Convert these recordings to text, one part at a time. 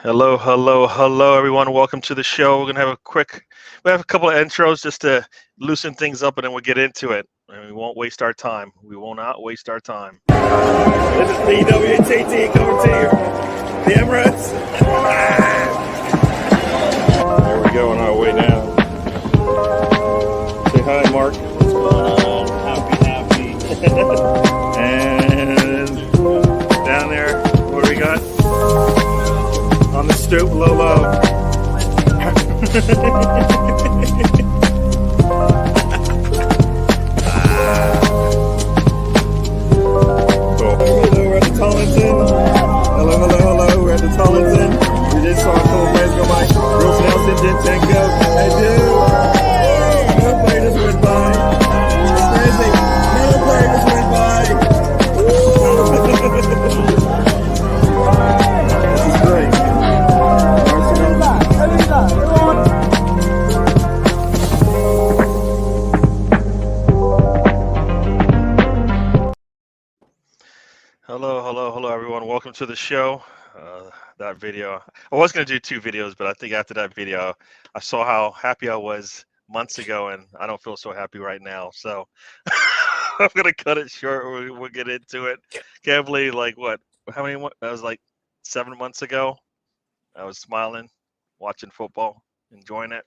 Hello, hello, hello, everyone. Welcome to the show. We're gonna have we have a couple of intros just to loosen things up, and then we'll get into it. And we won't waste our time. We will not waste our time. This is DWTT coming to you. The Emirates. There we go on our way now. Say hi, Mark. What's going on? Happy. And down there, what do we got? On the stoop, low. Cool. Hello, we're at the Tollington. Hello. We're at the Tollington. We just saw a couple players go by. Bruce Nelson, Dinchenko. They do. Another player just went by. It's crazy. Another player just went by. This is great. Hello, everyone. Welcome to the show. That video, I was gonna do two videos, but I think after that video, I saw how happy I was months ago, and I don't feel so happy right now. So I'm gonna cut it short. We'll get into it. Can't believe, like, what? How many? That was like 7 months ago. I was smiling, watching football, enjoying it.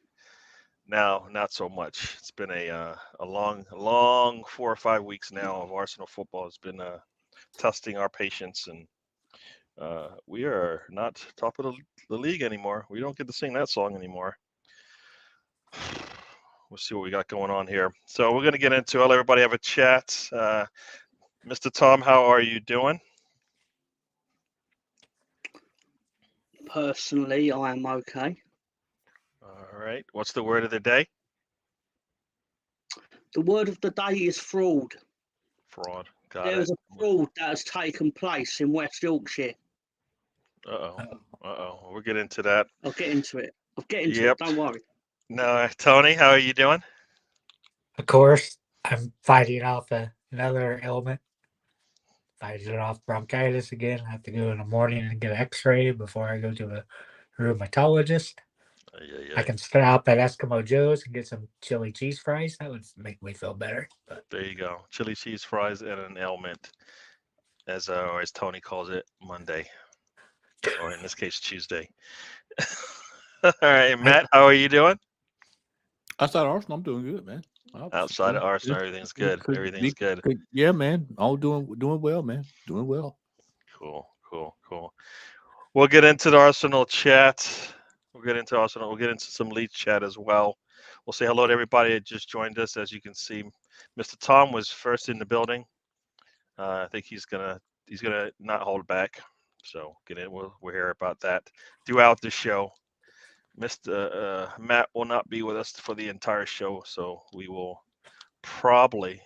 Now, not so much. It's been a long 4 or 5 weeks now of Arsenal football. It's been testing our patience, and we are not top of the league anymore. We don't get to sing that song anymore. We'll see what we got going on here. So we're going to get into it. I'll let everybody have a chat. Mr. Tom, how are you doing? Personally, I am okay. All right. What's the word of the day? The word of the day is fraud. Fraud. Got There it. is a fraud that has taken place in West Yorkshire. Uh-oh. We'll get into that. I'll get into it. Yep. Don't worry. No, Tony, how are you doing? Of course, I'm fighting off another ailment. Fighting off bronchitis again. I have to go in the morning and get an x-ray before I go to a rheumatologist. I can stop at Eskimo Joe's and get some chili cheese fries. That would make me feel better. But There you go. Chili cheese fries and an ailment, as Tony calls it, Monday, or in this case, Tuesday. All right, Matt, how are you doing? Outside of Arsenal, I'm doing good, man. Outside of Arsenal, everything's good. Everything's good. Yeah, man. All doing well, man. Doing well. Cool. We'll get into the Arsenal chat. We'll get into Arsenal. We'll get into some Leeds chat as well. We'll say hello to everybody that just joined us. As you can see, Mr. Tom was first in the building. I think he's gonna not hold back. So get in. We'll hear about that throughout the show. Mr. Matt will not be with us for the entire show, so we will probably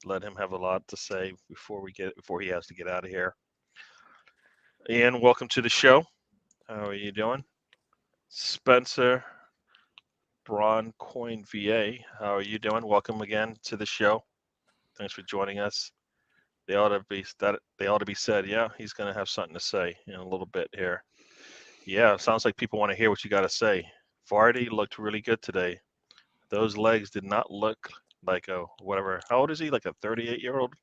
let him have a lot to say before he has to get out of here. Ian, welcome to the show. How are you doing? Spencer, Braun Coin VA, how are you doing? Welcome again to the show. Thanks for joining us. They ought to be said. Yeah, he's going to have something to say in a little bit here. Yeah, sounds like people want to hear what you got to say. Vardy looked really good today. Those legs did not look like a whatever. How old is he? Like a 38-year-old,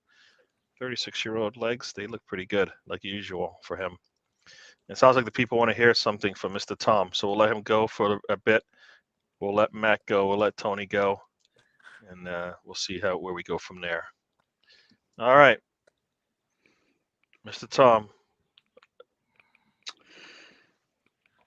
36-year-old legs? They look pretty good, like usual for him. It sounds like the people want to hear something from Mr. Tom, so we'll let him go for a bit. We'll let Matt go. We'll let Tony go, and we'll see where we go from there. All right, Mr. Tom.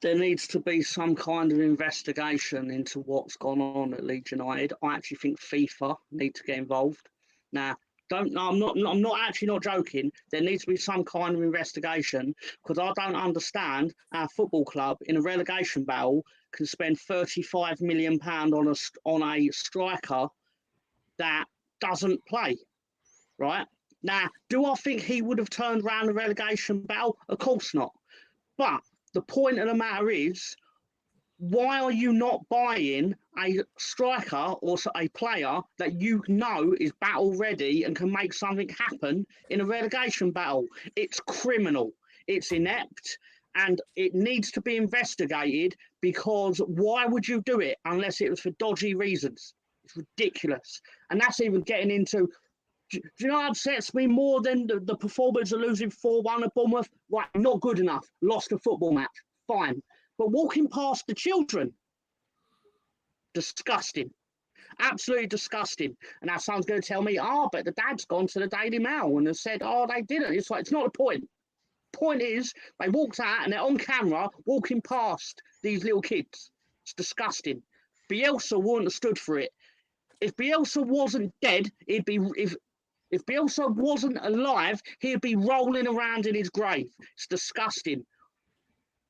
There needs to be some kind of investigation into what's gone on at Leeds United. I actually think FIFA need to get involved. Now, I'm not joking. There needs to be some kind of investigation because I don't understand our football club in a relegation battle can spend £35 million on a striker that doesn't play. Right now, do I think he would have turned around the relegation battle? Of course not. But the point of the matter is, why are you not buying a striker or a player that you know is battle ready and can make something happen in a relegation battle? It's criminal. It's inept. and it needs to be investigated, because why would you do it unless it was for dodgy reasons? It's ridiculous. And that's even getting into, do you know what upsets me more than the performance of losing 4-1 at Bournemouth? Right, not good enough. Lost a football match. Fine. But walking past the children, disgusting. Absolutely disgusting. And now someone's going to tell me, but the dad's gone to the Daily Mail and has said, they didn't. It's like, it's not the point. Point is, they walked out and they're on camera walking past these little kids. It's disgusting. Bielsa wouldn't have stood for it. If Bielsa wasn't dead, he'd be, if Bielsa wasn't alive, he'd be rolling around in his grave. It's disgusting.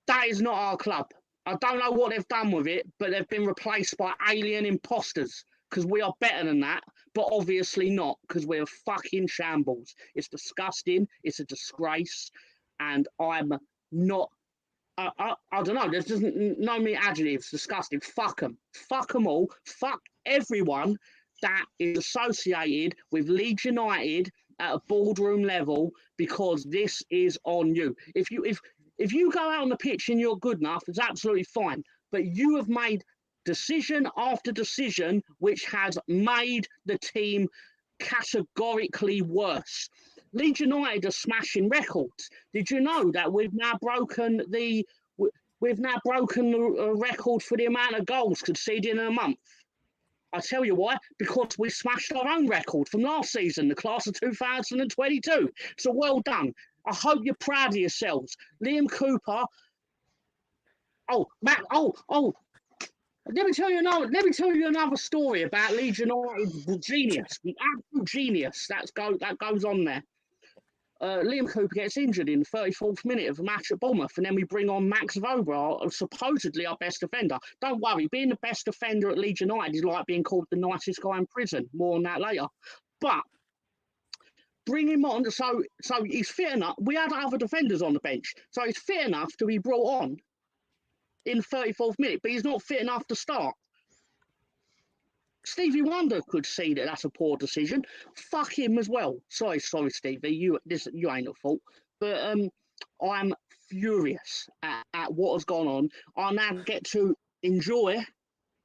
That is not our club. I don't know what they've done with it, but they've been replaced by alien imposters, because we are better than that, but obviously not, because we're fucking shambles. It's disgusting. It's a disgrace. And I'm not, I don't know, there's just no me adjectives. Disgusting. Fuck them. Fuck them all. Fuck everyone that is associated with Leeds United at a boardroom level, because this is on you. If you go out on the pitch and you're good enough, it's absolutely fine. But you have made decision after decision which has made the team categorically worse. Leeds United are smashing records. Did you know that we've now broken the record for the amount of goals conceded in a month? I tell you why, because we smashed our own record from last season, the class of 2022. So well done. I hope you're proud of yourselves. Liam Cooper. Let me tell you another story about Leeds United's genius, the absolute genius that goes on there. Liam Cooper gets injured in the 34th minute of a match at Bournemouth, and then we bring on Max Vobra, supposedly our best defender. Don't worry, being the best defender at Leeds United is like being called the nicest guy in prison. More on that later. But bring him on, so he's fit enough. We had other defenders on the bench, so he's fit enough to be brought on in the 34th minute, but he's not fit enough to start. Stevie Wonder could see that that's a poor decision. Fuck him as well. Sorry, Stevie. You ain't at fault. But I'm furious at what has gone on. I now get to enjoy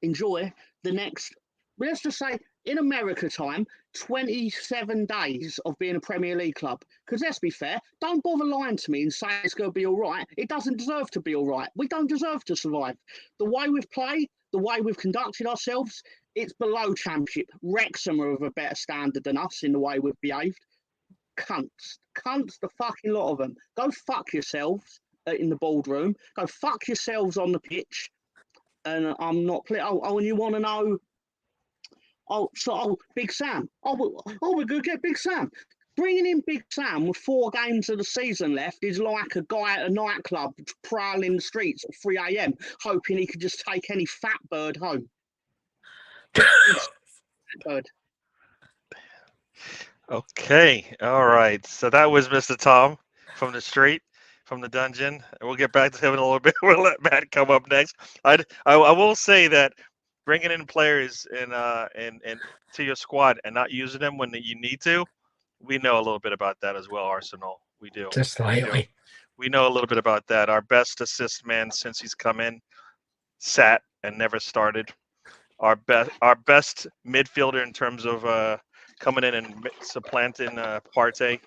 the next, let's just say, in America time, 27 days of being a Premier League club. Because let's be fair, don't bother lying to me and say it's going to be all right. It doesn't deserve to be all right. We don't deserve to survive. The way we've played, the way we've conducted ourselves, it's below Championship. Wrexham are of a better standard than us in the way we've behaved. Cunts, the fucking lot of them. Go fuck yourselves in the boardroom. Go fuck yourselves on the pitch. And I'm not playing. And you want to know? Big Sam. We're going to get Big Sam. Bringing in Big Sam with 4 games of the season left is like a guy at a nightclub prowling the streets at 3 a.m. hoping he could just take any fat bird home. Bird. Okay, all right. So that was Mr. Tom from the street, from the dungeon. We'll get back to him in a little bit. We'll let Matt come up next. I will say that bringing in players and to your squad and not using them when you need to, we know a little bit about that as well, Arsenal. We do. Just slightly. We know a little bit about that. Our best assist man since he's come in sat and never started. Our best midfielder in terms of coming in and supplanting Partey,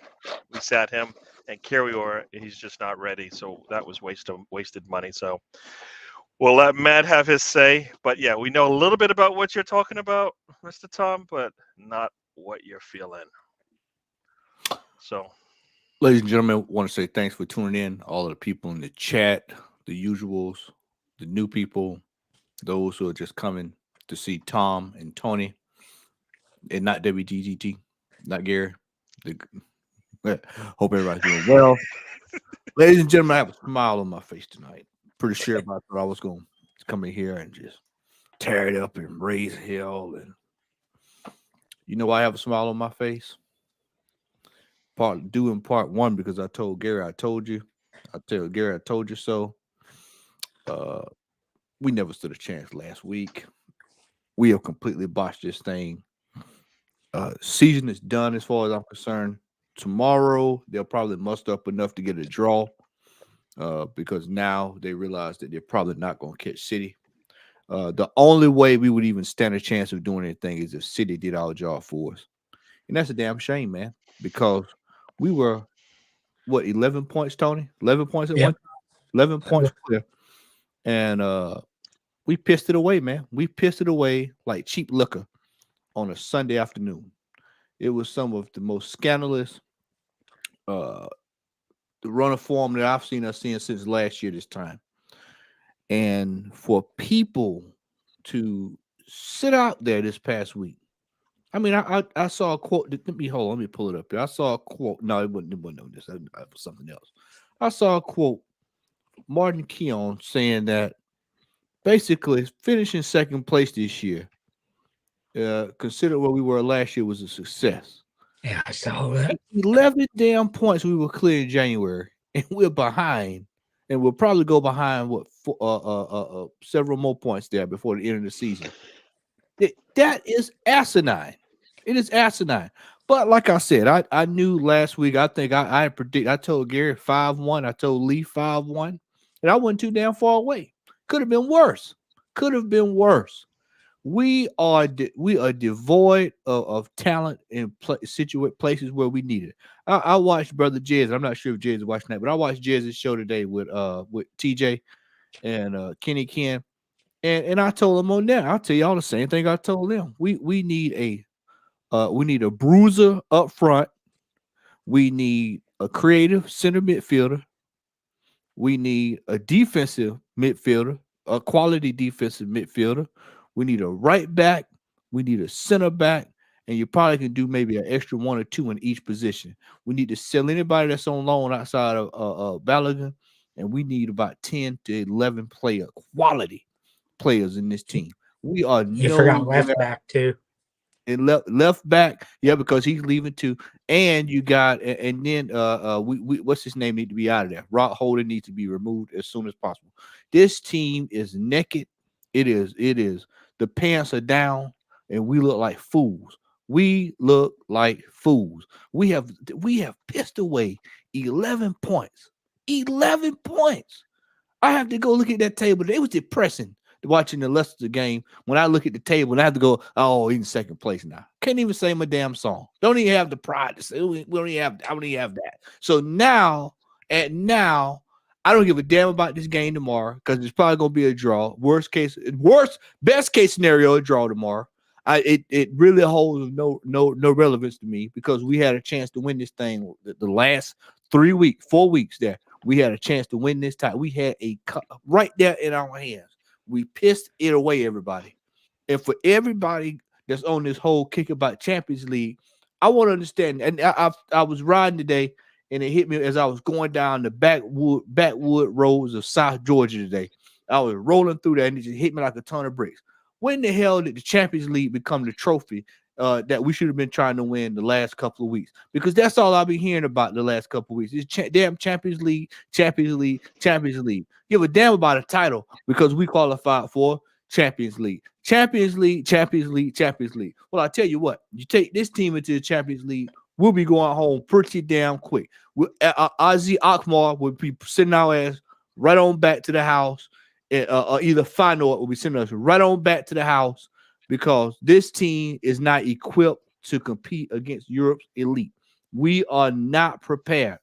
we sat him. And Carrior, he's just not ready. So that was wasted money. So we'll let Matt have his say. But yeah, we know a little bit about what you're talking about, Mr. Tom, but not what you're feeling. So, ladies and gentlemen, I want to say thanks for tuning in. All of the people in the chat, the usuals, the new people, those who are just coming to see Tom and Tony, and not DWTT, not Gary. Hope everybody's doing well. Ladies and gentlemen, I have a smile on my face tonight. Pretty sure I thought I was going to come in here and just tear it up and raise hell. And you know why I have a smile on my face? Part 1 because I told Gary I told you. I tell Gary I told you so. We never stood a chance last week. We have completely botched this thing. Season is done as far as I'm concerned. Tomorrow they'll probably muster up enough to get a draw. because now they realize that they're probably not going to catch City. The only way we would even stand a chance of doing anything is if City did our job for us. And that's a damn shame, man, because we were, what, 11 points, Tony? 11 points at Yep. one time? 11 points clear. And we pissed it away, man. We pissed it away like cheap liquor on a Sunday afternoon. It was some of the most scandalous the runner form that I've seen us seeing since last year this time. And for people to sit out there this past week, I mean, I saw a quote. Let me pull it up here. I saw a quote. No, it wasn't on this. It was something else. I saw a quote, Martin Keown saying that basically finishing second place this year, consider where we were last year, was a success. Yeah, I saw that. 11 damn points we were clear in January, and we're behind, and we'll probably go behind several more points there before the end of the season. That is asinine. It is asinine. But like I said, I knew last week. I think I told Gary 5-1. I told Lee 5-1, and I wasn't too damn far away. Could have been worse. Could have been worse. We are devoid of talent in places where we need it. I watched Brother Jez. I'm not sure if Jez is watching that, but I watched Jez's show today with TJ and Kenny Ken, and I told him on there. I'll tell y'all the same thing I told them. We need a bruiser up front. We need a creative center midfielder. We need a defensive midfielder, a quality defensive midfielder. We need a right back. We need a center back. And you probably can do maybe an extra 1 or 2 in each position. We need to sell anybody that's on loan outside of Balogun. And we need about 10 to 11 quality players in this team. We are You forgot left back too. And left back, yeah, because he's leaving too. And you got, and then we what's his name need to be out of there. Rock Holden needs to be removed as soon as possible. This team is naked. It is. The pants are down, and we look like fools. We look like fools. We have pissed away 11 points. 11 points. I have to go look at that table. It was depressing watching the Leicester game. When I look at the table, and I have to go, oh, he's in second place now. Can't even say my damn song. Don't even have the pride to say. I don't even have that. So now, I don't give a damn about this game tomorrow because it's probably gonna be a draw. Best case scenario, a draw tomorrow. It really holds no relevance to me because we had a chance to win this thing the last 4 weeks there. We had a chance to win this time. We had a right there in our hands. We pissed it away, everybody. And for everybody that's on this whole kick about Champions League, I want to understand. And I was riding today, and it hit me as I was going down the backwood roads of South Georgia today. I was rolling through there, and it just hit me like a ton of bricks. When the hell did the Champions League become the trophy that we should have been trying to win the last couple of weeks? Because that's all I've been hearing about the last couple of weeks. It's damn Champions League. Give a damn about a title because we qualified for Champions League. Well, I tell you what, you take this team into the Champions League, we'll be going home pretty damn quick. Ozzy Akmar would be sending our ass right on back to the house. Either Feyenoord will be sending us right on back to the house because this team is not equipped to compete against Europe's elite. We are not prepared.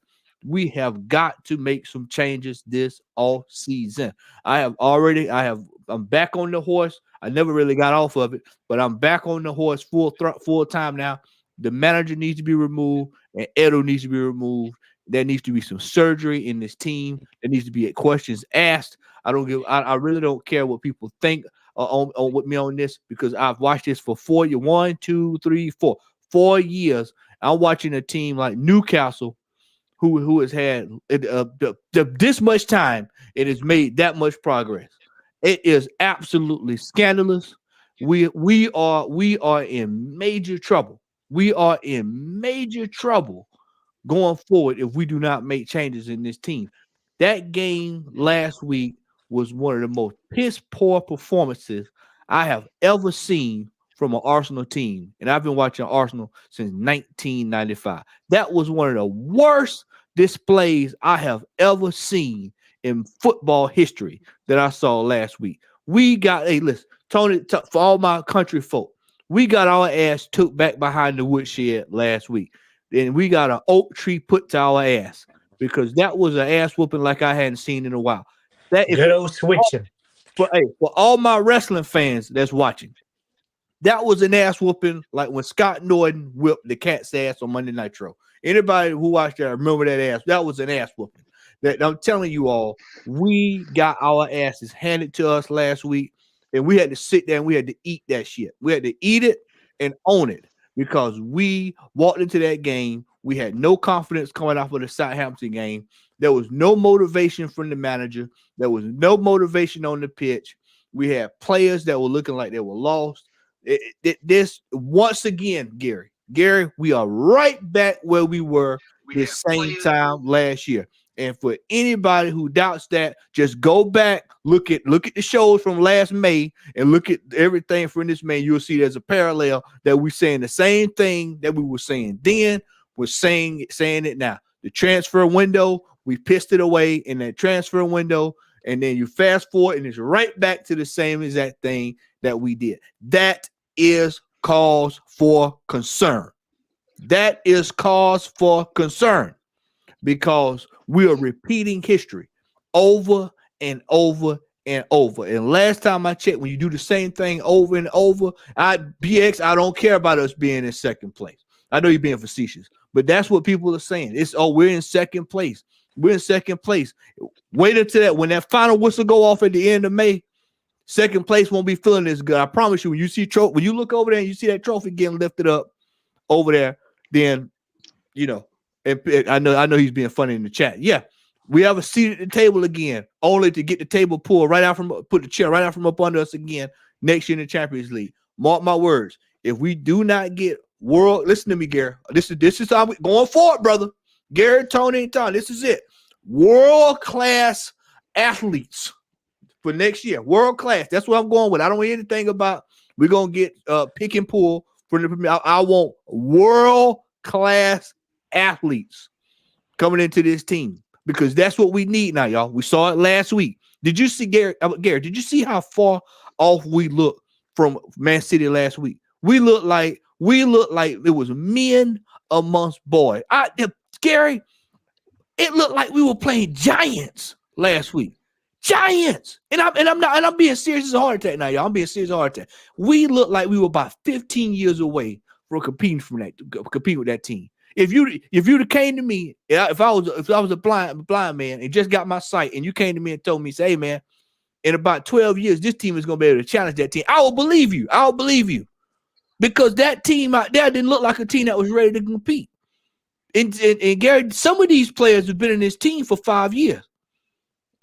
We have got to make some changes this all season. I'm back on the horse. I never really got off of it, but I'm back on the horse full time now. The manager needs to be removed, and Edo needs to be removed. There needs to be some surgery in this team. There needs to be questions asked. I really don't care what people think on with me on this because I've watched this for 4 years. 1, 2, 3, 4. 4 years. I'm watching a team like Newcastle, who has had this much time and has made that much progress. It is absolutely scandalous. We are in major trouble. We are in major trouble going forward if we do not make changes in this team. That game last week was one of the most piss-poor performances I have ever seen from an Arsenal team. And I've been watching Arsenal since 1995. That was one of the worst displays I have ever seen in football history that I saw last week. We got a list, Tony, for all my country folk. We got our ass took back behind the woodshed last week, and we got an oak tree put to our ass because that was an ass whooping like I hadn't seen in a while. That is Good old switching. for all my wrestling fans that's watching. That was an ass whooping like when Scott Norton whipped the cat's ass on Monday Nitro. Anybody who watched that remember that ass? That was an ass whooping. That I'm telling you all, we got our asses handed to us last week, and we had to sit there and we had to eat that shit. We had to eat it and own it because we walked into that game. We had no confidence coming off of the Southampton game. There was no motivation from the manager. There was no motivation on the pitch. We had players that were looking like they were lost. This once again, Gary, we are right back where we were the same time last year. And for anybody who doubts that, just go back, look at the shows from last May and look at everything from this May. You'll see there's a parallel that we're saying the same thing that we were saying then. We're saying it now. The transfer window, we pissed it away in that transfer window, and then you fast forward and it's right back to the same exact thing that we did. That is cause for concern. That is cause for concern because we are repeating history over and over and over. And last time I checked, when you do the same thing over and over, I don't care about us being in second place. I know you're being facetious, but that's what people are saying. We're in second place. We're in second place. Wait until that when that final whistle go off at the end of May. Second place won't be feeling as good. I promise you. When you look over there and you see that trophy getting lifted up over there, then I know he's being funny in the chat. Yeah, we have a seat at the table again, only to get the table pulled put the chair right out from up under us again next year in the Champions League. Mark my words. If we do not get listen to me, Gary. This is how we going forward, brother. Gary, Tony, and Tom. This is it. World-class athletes for next year. World class. That's what I'm going with. I don't want anything about we're gonna get pick and pull from the. I want world-class athletes coming into this team because that's what we need now, y'all. We saw it last week. Did you see Gary? Did you see how far off we look from Man City last week? We look like it was men amongst boys. Gary, it looked like we were playing giants last week. Giants. And I'm being serious as a heart attack now, y'all. I'm being serious as a heart attack. We look like we were about 15 years away from competing with that team. If you'd have came to me, if I was a blind man and just got my sight, and you came to me and told me, say, hey man, in about 12 years, this team is gonna be able to challenge that team, I will believe you. I'll believe you. Because that team out there didn't look like a team that was ready to compete. And Gary, some of these players have been in this team for 5 years,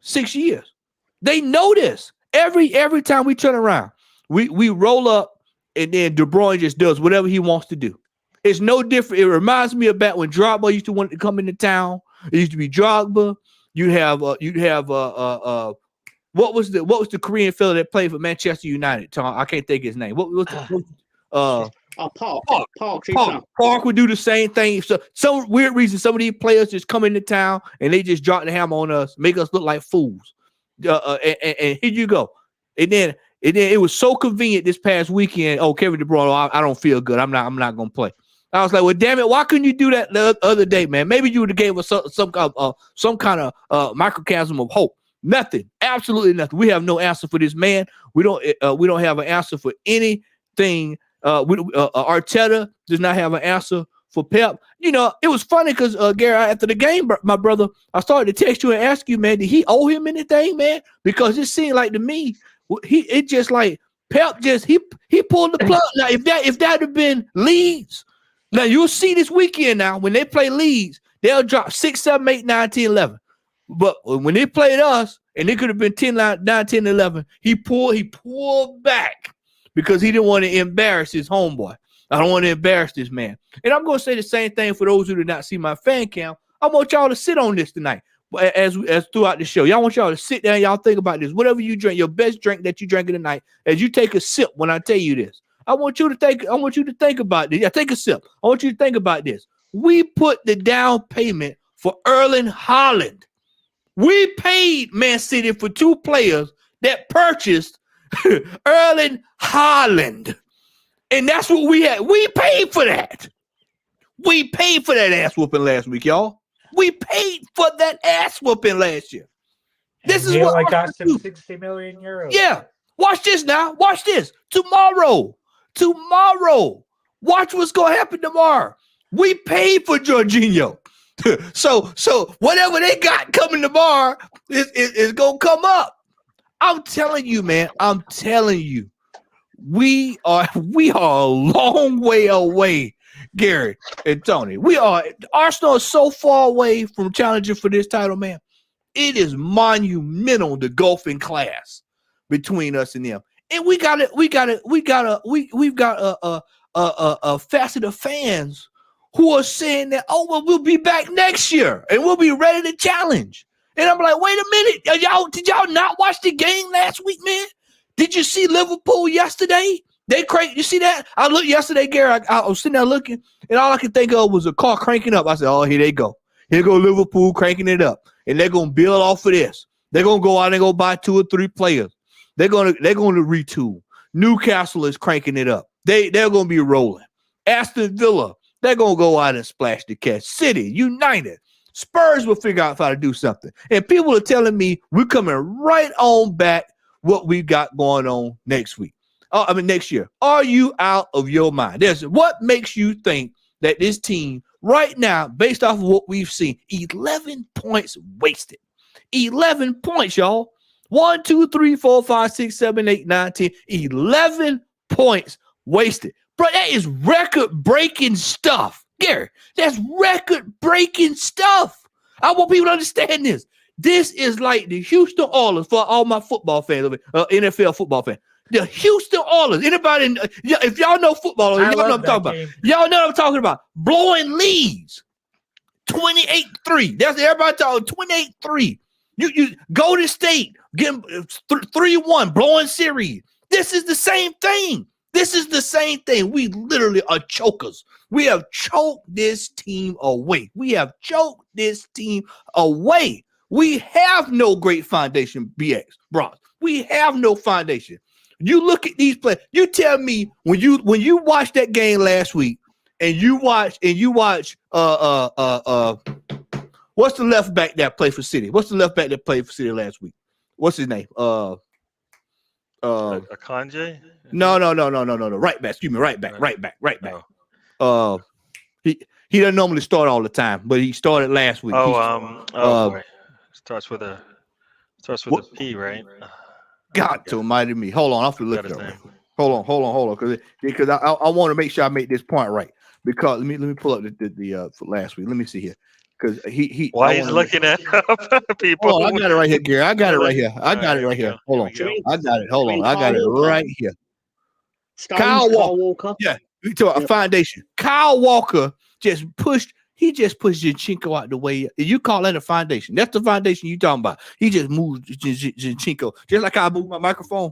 6 years. They know this. Every time we turn around, we roll up, and then De Bruyne just does whatever he wants to do. It's no different. It reminds me of back when Drogba used to want to come into town. It used to be Drogba. You'd have what was the Korean fella that played for Manchester United? Tom, I can't think his name. Park would do the same thing. So some weird reason, some of these players just come into town and they just drop the hammer on us, make us look like fools. And here you go. And then it was so convenient this past weekend. Oh, Kevin De Bruyne, I don't feel good. I'm not gonna play. I was like, well, damn it, why couldn't you do that the other day, man? Maybe you would have gave us some kind of microcosm of hope. Nothing, absolutely nothing. We have no answer for this man. We don't have an answer for anything. Arteta does not have an answer for Pep. You know, it was funny because Gary, after the game, my brother, I started to text you and ask you, man, did he owe him anything, man? Because it seemed like to me, it just like Pep he pulled the plug. Now, if that had been Leeds, now you'll see this weekend now when they play Leeds, they'll drop 6, 7, 8, 9, 10, 11. But when they played us, and it could have been 10, 9, 10, 11, he pulled back because he didn't want to embarrass his homeboy. I don't want to embarrass this man. And I'm going to say the same thing for those who did not see my fan cam. I want y'all to sit on this tonight as throughout the show. Y'all want y'all to sit down. Y'all think about this. Whatever you drink, your best drink that you drank in the night, as you take a sip when I tell you this. I want you to think about this. Yeah, take a sip. I want you to think about this. We put the down payment for Erling Haaland. We paid Man City for 2 players that purchased Erling Haaland. And that's what we had. We paid for that. We paid for that ass whooping last week, y'all. We paid for that ass whooping last year. This And is they what only Arsenal cost him do. 60 million euros. Yeah. Watch this now. Watch this. Tomorrow. Watch what's going to happen tomorrow. We paid for Jorginho. so whatever they got coming tomorrow is going to come up. I'm telling you, man. I'm telling you. We are a long way away, Gary and Tony. Arsenal is so far away from challenging for this title, man. It is monumental, the gulf in class between us and them. And we've got a facet of fans who are saying that, oh, well, we'll be back next year and we'll be ready to challenge. And I'm like, wait a minute. Did y'all not watch the game last week, man? Did you see Liverpool yesterday? You see that? I looked yesterday, Gary. I was sitting there looking, and all I could think of was a car cranking up. I said, oh, here they go. Here go Liverpool cranking it up. And they're going to build off of this. They're going to go out and go buy 2 or 3 players. They're going to retool. Newcastle is cranking it up. They're going to be rolling. Aston Villa, they're going to go out and splash the cash. City, United, Spurs will figure out how to do something. And people are telling me we're coming right on back what we got going on next year. Are you out of your mind? What makes you think that this team right now, based off of what we've seen, 11 points wasted. 11 points, y'all. 1, 2, 3, 4, 5, 6, 7, 8, 9, 10. 11 points wasted. Bro, that is record-breaking stuff. Gary, that's record-breaking stuff. I want people to understand this. This is like the Houston Oilers for all my football fans, NFL football fans. The Houston Oilers. Anybody, if y'all know football, y'all know what I'm talking about. Y'all know what I'm talking about. Blowing leads. 28-3. That's everybody talking 28-3. You Golden State getting 3-1, blowing series. This is the same thing. We literally are chokers. We have choked this team away. We have no great foundation, BX, bro. We have no foundation. You look at these players. You tell me when you watch that game last week, and you watch what's the left back that played for City? What's the left back that played for City last week? What's his name? Akanji? No. Right back. Excuse me. Right back. No. He doesn't normally start all the time, but he started last week. Boy. Starts with a P, right? God almighty me. Hold on, I have to look it up. Hold on, because I want to make sure I make this point right. Because let me pull up the for last week. Let me see here. Because he why he's looking at people. Hold on, I got it right here, Gary. I got it right here. Hold on. I got it. Hold on. I got it right here. Kyle Walker. Yeah, we talk a foundation. Kyle Walker just pushed Zinchenko out the way. You call that a foundation? That's the foundation you talking about. He just moved Zinchenko, just like I moved my microphone.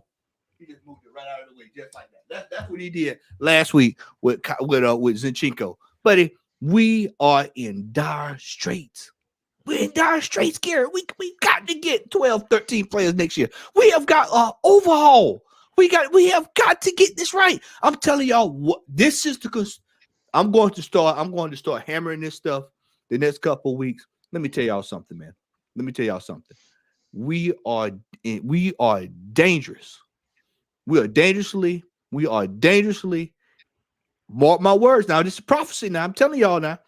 He just moved it right out of the way, just like that. That's what he did last week with Zinchenko. Buddy, we are in dire straits. We're in dire straits, Gary. We got to get 12, 13 players next year. We have got an overhaul. We have got to get this right. I'm telling y'all what this is because I'm going to start hammering this stuff the next couple of weeks. Let me tell y'all something, man. We are dangerous. We are dangerously, mark my words now. This is prophecy now. I'm telling y'all now,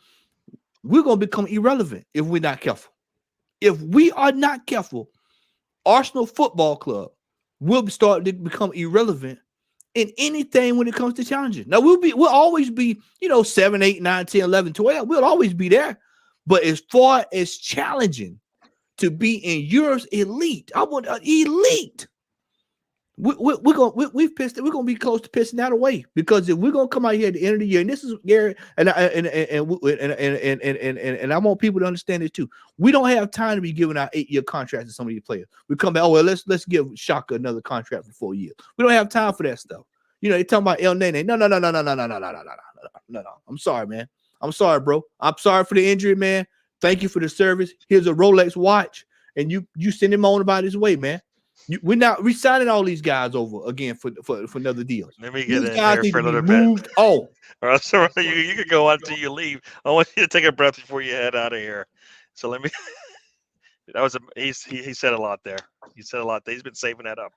we're going to become irrelevant if we're not careful. If we are not careful, Arsenal Football Club will start to become irrelevant in anything when it comes to challenges. Now, we'll always be, 7, 8, 9, 10, 11, 12. We'll always be there. But as far as challenging to be in Europe's elite, I want elite. We're gonna be close to pissing that away because if we're gonna come out here at the end of the year, and this is Gary and I want people to understand it too. We don't have time to be giving out 8-year contracts to some of these players. We come back, let's give Shaka another contract for 4 years. We don't have time for that stuff. They're talking about El Nene. No. I'm sorry, man. I'm sorry, bro. I'm sorry for the injury, man. Thank you for the service. Here's a Rolex watch. and you send him on about his way, man. We're not resigning all these guys over again for another deal. Let me get These in guys here need for to a be little bit. moved on. Or else you can go on until you leave. I want you to take a breath before you head out of here. So let me. That was he said a lot there. He said a lot. He's been saving that up.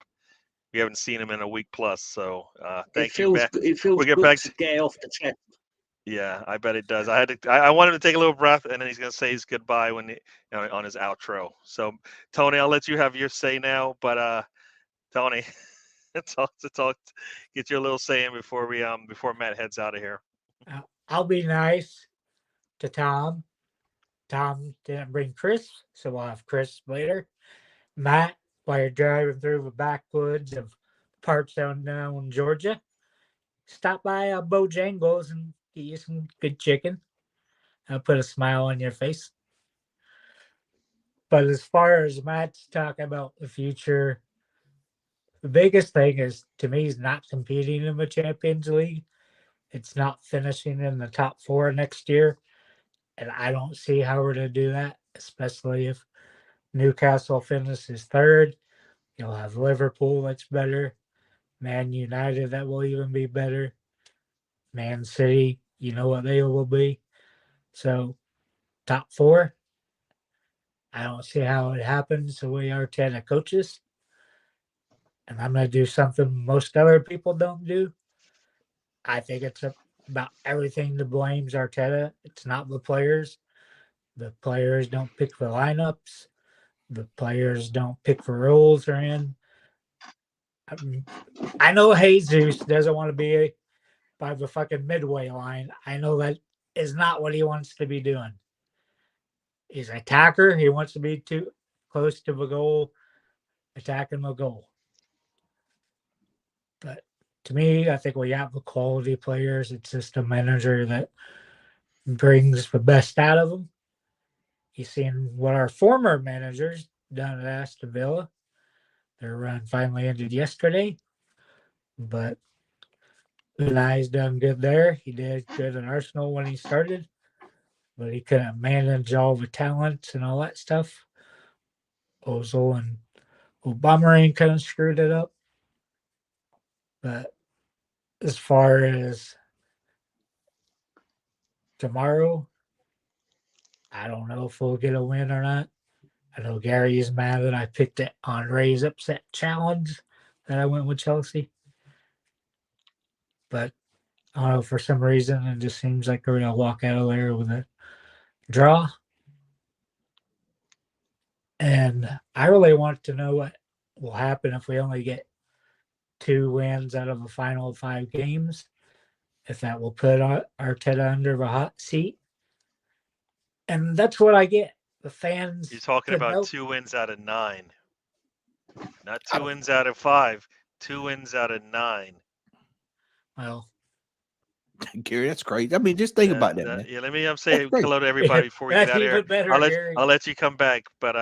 We haven't seen him in a week plus. So thank you, man. It feels We'll get good back to get off the chest. Yeah, I bet it does. I wanted to take a little breath, and then he's gonna say his goodbye on his outro. So Tony, I'll let you have your say now. But Tony, talk, get your little say in before before Matt heads out of here. I'll be nice to Tom. Tom didn't bring Chris, so we'll have Chris later. Matt, while you're driving through the backwoods of parts unknown Georgia, stop by Bojangles and get you some good chicken. I'll put a smile on your face. But as far as Matt's talking about the future, the biggest thing is to me is not competing in the Champions League. It's not finishing in the top 4 next year. And I don't see how we're to do that, especially if Newcastle finishes 3rd. You'll have Liverpool that's better. Man United that will even be better. Man City, you know what they will be. So top 4, I don't see how it happens the way Arteta coaches. And I'm going to do something most other people don't do. I think it's about everything that blames Arteta. It's not the players. The players don't pick the lineups. The players don't pick the roles they're in. I know Jesus doesn't want to be by the fucking midway line. I know that is not what he wants to be doing. He's an attacker. He wants to be too close to the goal, attacking the goal. But to me, I think we have the quality players. It's just a manager that brings the best out of them. You've seen what our former managers done at Aston Villa. Their run finally ended yesterday, but Unai's done good there. He did good at Arsenal when he started, but he couldn't manage all the talents and all that stuff. Ozil and Aubameyang kind of screwed it up. But as far as tomorrow, I don't know if we'll get a win or not. I know Gary is mad that I picked it on Ray's upset challenge that I went with Chelsea. But I don't know, for some reason, it just seems like we're going to walk out of there with a draw. And I really want to know what will happen if we only get 2 wins out of the final 5 games. If that will put Arteta under the hot seat. And that's what I get. The fans. You're talking about 2 wins out of 9, not 2 wins out of 5. 2 wins out of 9. Well, Gary, that's great. I mean, just think about that, man. Yeah, let me say hello to everybody before we that's get out of even here. better, I'll let you come back, but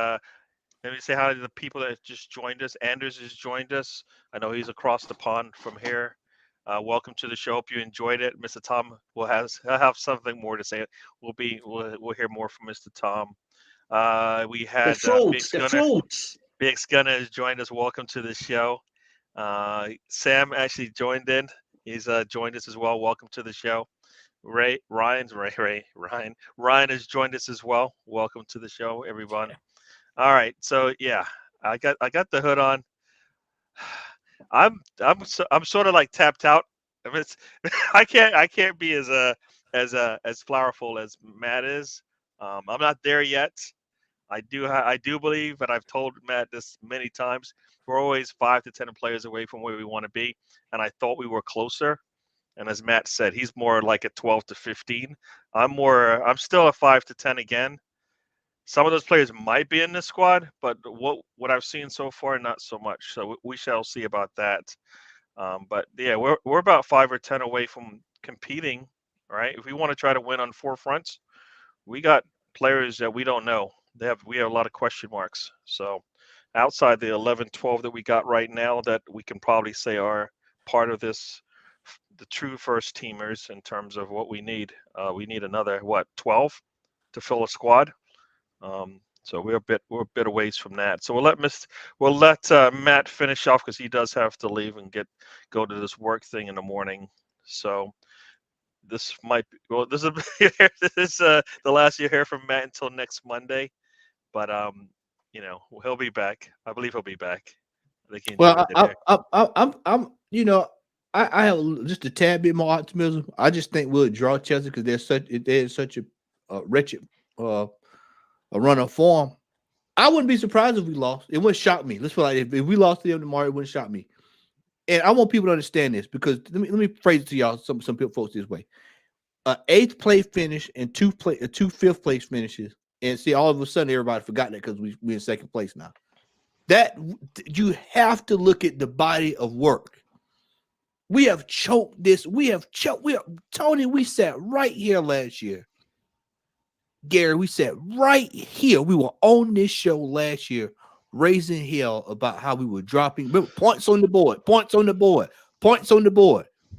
let me say hi to the people that just joined us. Anders has joined us. I know he's across the pond from here. Welcome to the show. Hope you enjoyed it. Mr. Tom will have something more to say. We'll hear more from Mr. Tom. We had Big Scunner has joined us. Welcome to the show. Sam actually joined in. He's joined us as well. Welcome to the show. Ryan has joined us as well. Welcome to the show, everyone. All right, so yeah, I got the hood on. I'm sort of like tapped out. I mean, I can't be as flowerful as Matt is. I'm not there yet. I do believe, and I've told Matt this many times, we're always 5 to 10 players away from where we want to be, and I thought we were closer. And as Matt said, he's more like a 12 to 15. I'm still a 5 to 10 again. Some of those players might be in this squad, but what I've seen so far, not so much. So we shall see about that. But yeah, we're about 5 or 10 away from competing, right? If we want to try to win on 4 fronts, we got players that we don't know. We have a lot of question marks. So outside the 11, 12 that we got right now, that we can probably say are part of this, the true first teamers in terms of what we need. We need another 12 to fill a squad. So we're a bit a ways from that. So we'll let Matt finish off because he does have to leave and go to this work thing in the morning. So this might be, well, this is this is the last you hear from Matt until next Monday. But you know, he'll be back. I believe he'll be back. I think he enjoyed Well, it here. I'm, you know, I have just a tad bit more optimism. I just think we'll draw Chelsea because they're such a wretched a run of form. I wouldn't be surprised if we lost. It wouldn't shock me. Let's put it like if we lost to them tomorrow, it wouldn't shock me. And I want people to understand this because let me phrase it to y'all. Some people folks this way: 8th place finish and two 5th place finishes, and see all of a sudden everybody forgot that because we in 2nd place now. That you have to look at the body of work. We have choked this. Tony. We sat right here last year. Gary, we sat right here. We were on this show last year, raising hell about how we were dropping points on the board. We're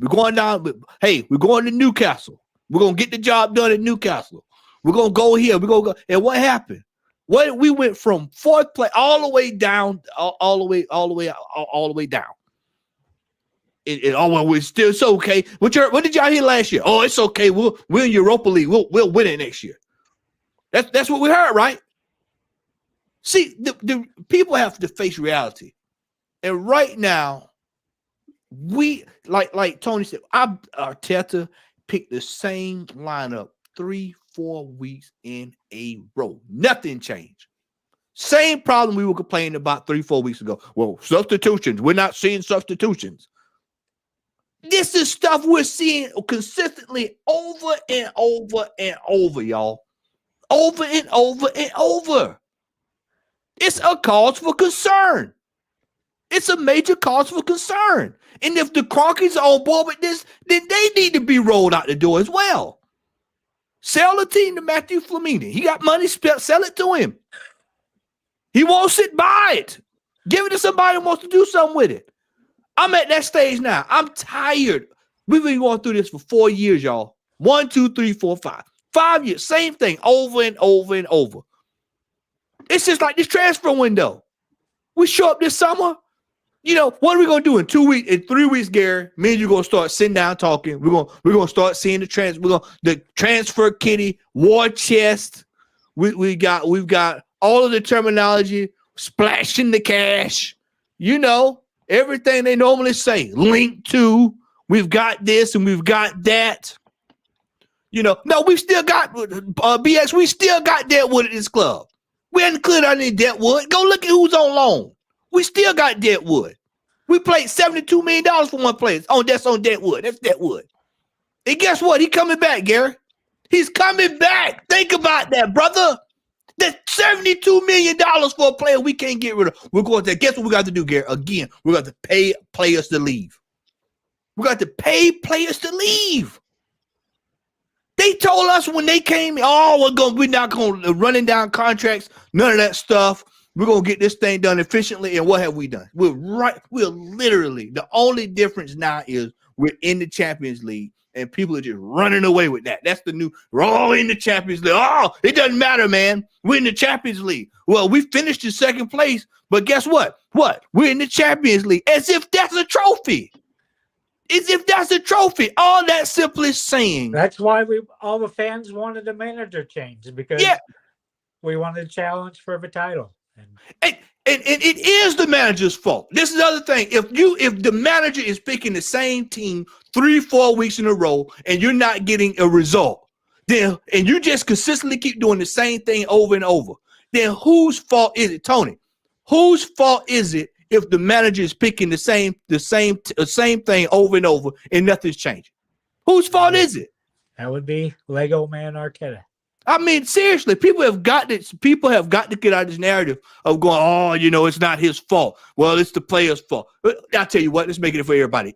going down. Hey, we're going to Newcastle. We're gonna get the job done at Newcastle. We're gonna go here. We're gonna go. And what happened? We went from 4th place all the way down, all the way down. We're still so okay. What did y'all hear last year? Oh, it's okay. We'll in Europa League. We'll win it next year. That's what we heard, right? See, the people have to face reality, and right now, we like Tony said, Arteta picked the same lineup 3-4 weeks in a row. Nothing changed. Same problem we were complaining about 3-4 weeks ago. Well, substitutions. We're not seeing substitutions. This is stuff we're seeing consistently over and over and over, y'all. Over and over and over. It's a cause for concern. It's a major cause for concern. And if the Cronkies are on board with this, then they need to be rolled out the door as well. Sell the team to Matthew Flamini. He got money, sell it to him. He won't sit by it. Give it to somebody who wants to do something with it. I'm at that stage now. I'm tired. We've been going through this for 4 years, y'all. 1, 2, 3, 4, 5. 5 years. Same thing over and over and over. It's just like this transfer window. We show up this summer. You know, what are we going to do in 2 weeks, in 3 weeks, Gary? Me and you going to start sitting down talking. We're going to start seeing the transfer kitty, war chest. We've got all of the terminology, splashing the cash. You know, everything they normally say, link to. We've got this and we've got that. You know, no, we still got BX. We still got Deadwood at this club. We hadn't cleared out any Deadwood. Go look at who's on loan. We still got Deadwood. We played $72 million for one player. Oh, that's on Deadwood. That's Deadwood. And guess what? He's coming back, Gary. He's coming back. Think about that, brother. That's $72 million for a player we can't get rid of. We're going to guess what we got to do, Gary? Again, we got to pay players to leave. We got to pay players to leave. They told us when they came, we're not going to running down contracts, none of that stuff. We're going to get this thing done efficiently. And what have we done? We're literally, the only difference now is we're in the Champions League and people are just running away with that. That's the new, we're all in the Champions League. Oh, it doesn't matter, man. We're in the Champions League. Well, we finished in 2nd place, but guess what? We're in the Champions League as if that's a trophy. As if that's a trophy. All that simply saying. That's why all the fans wanted a manager change, because we wanted a challenge for the title. And it is the manager's fault. This is the other thing. If the manager is picking the same team 3-4 weeks in a row and you're not getting a result, then and you just consistently keep doing the same thing over and over, then whose fault is it, Tony? Whose fault is it if the manager is picking the same thing over and over and nothing's changing? Whose fault is it? That would be Lego Man Arteta. I mean, seriously, people have got to get out of this narrative of going, it's not his fault. Well, it's the player's fault. I'll tell you what, let's make it for everybody.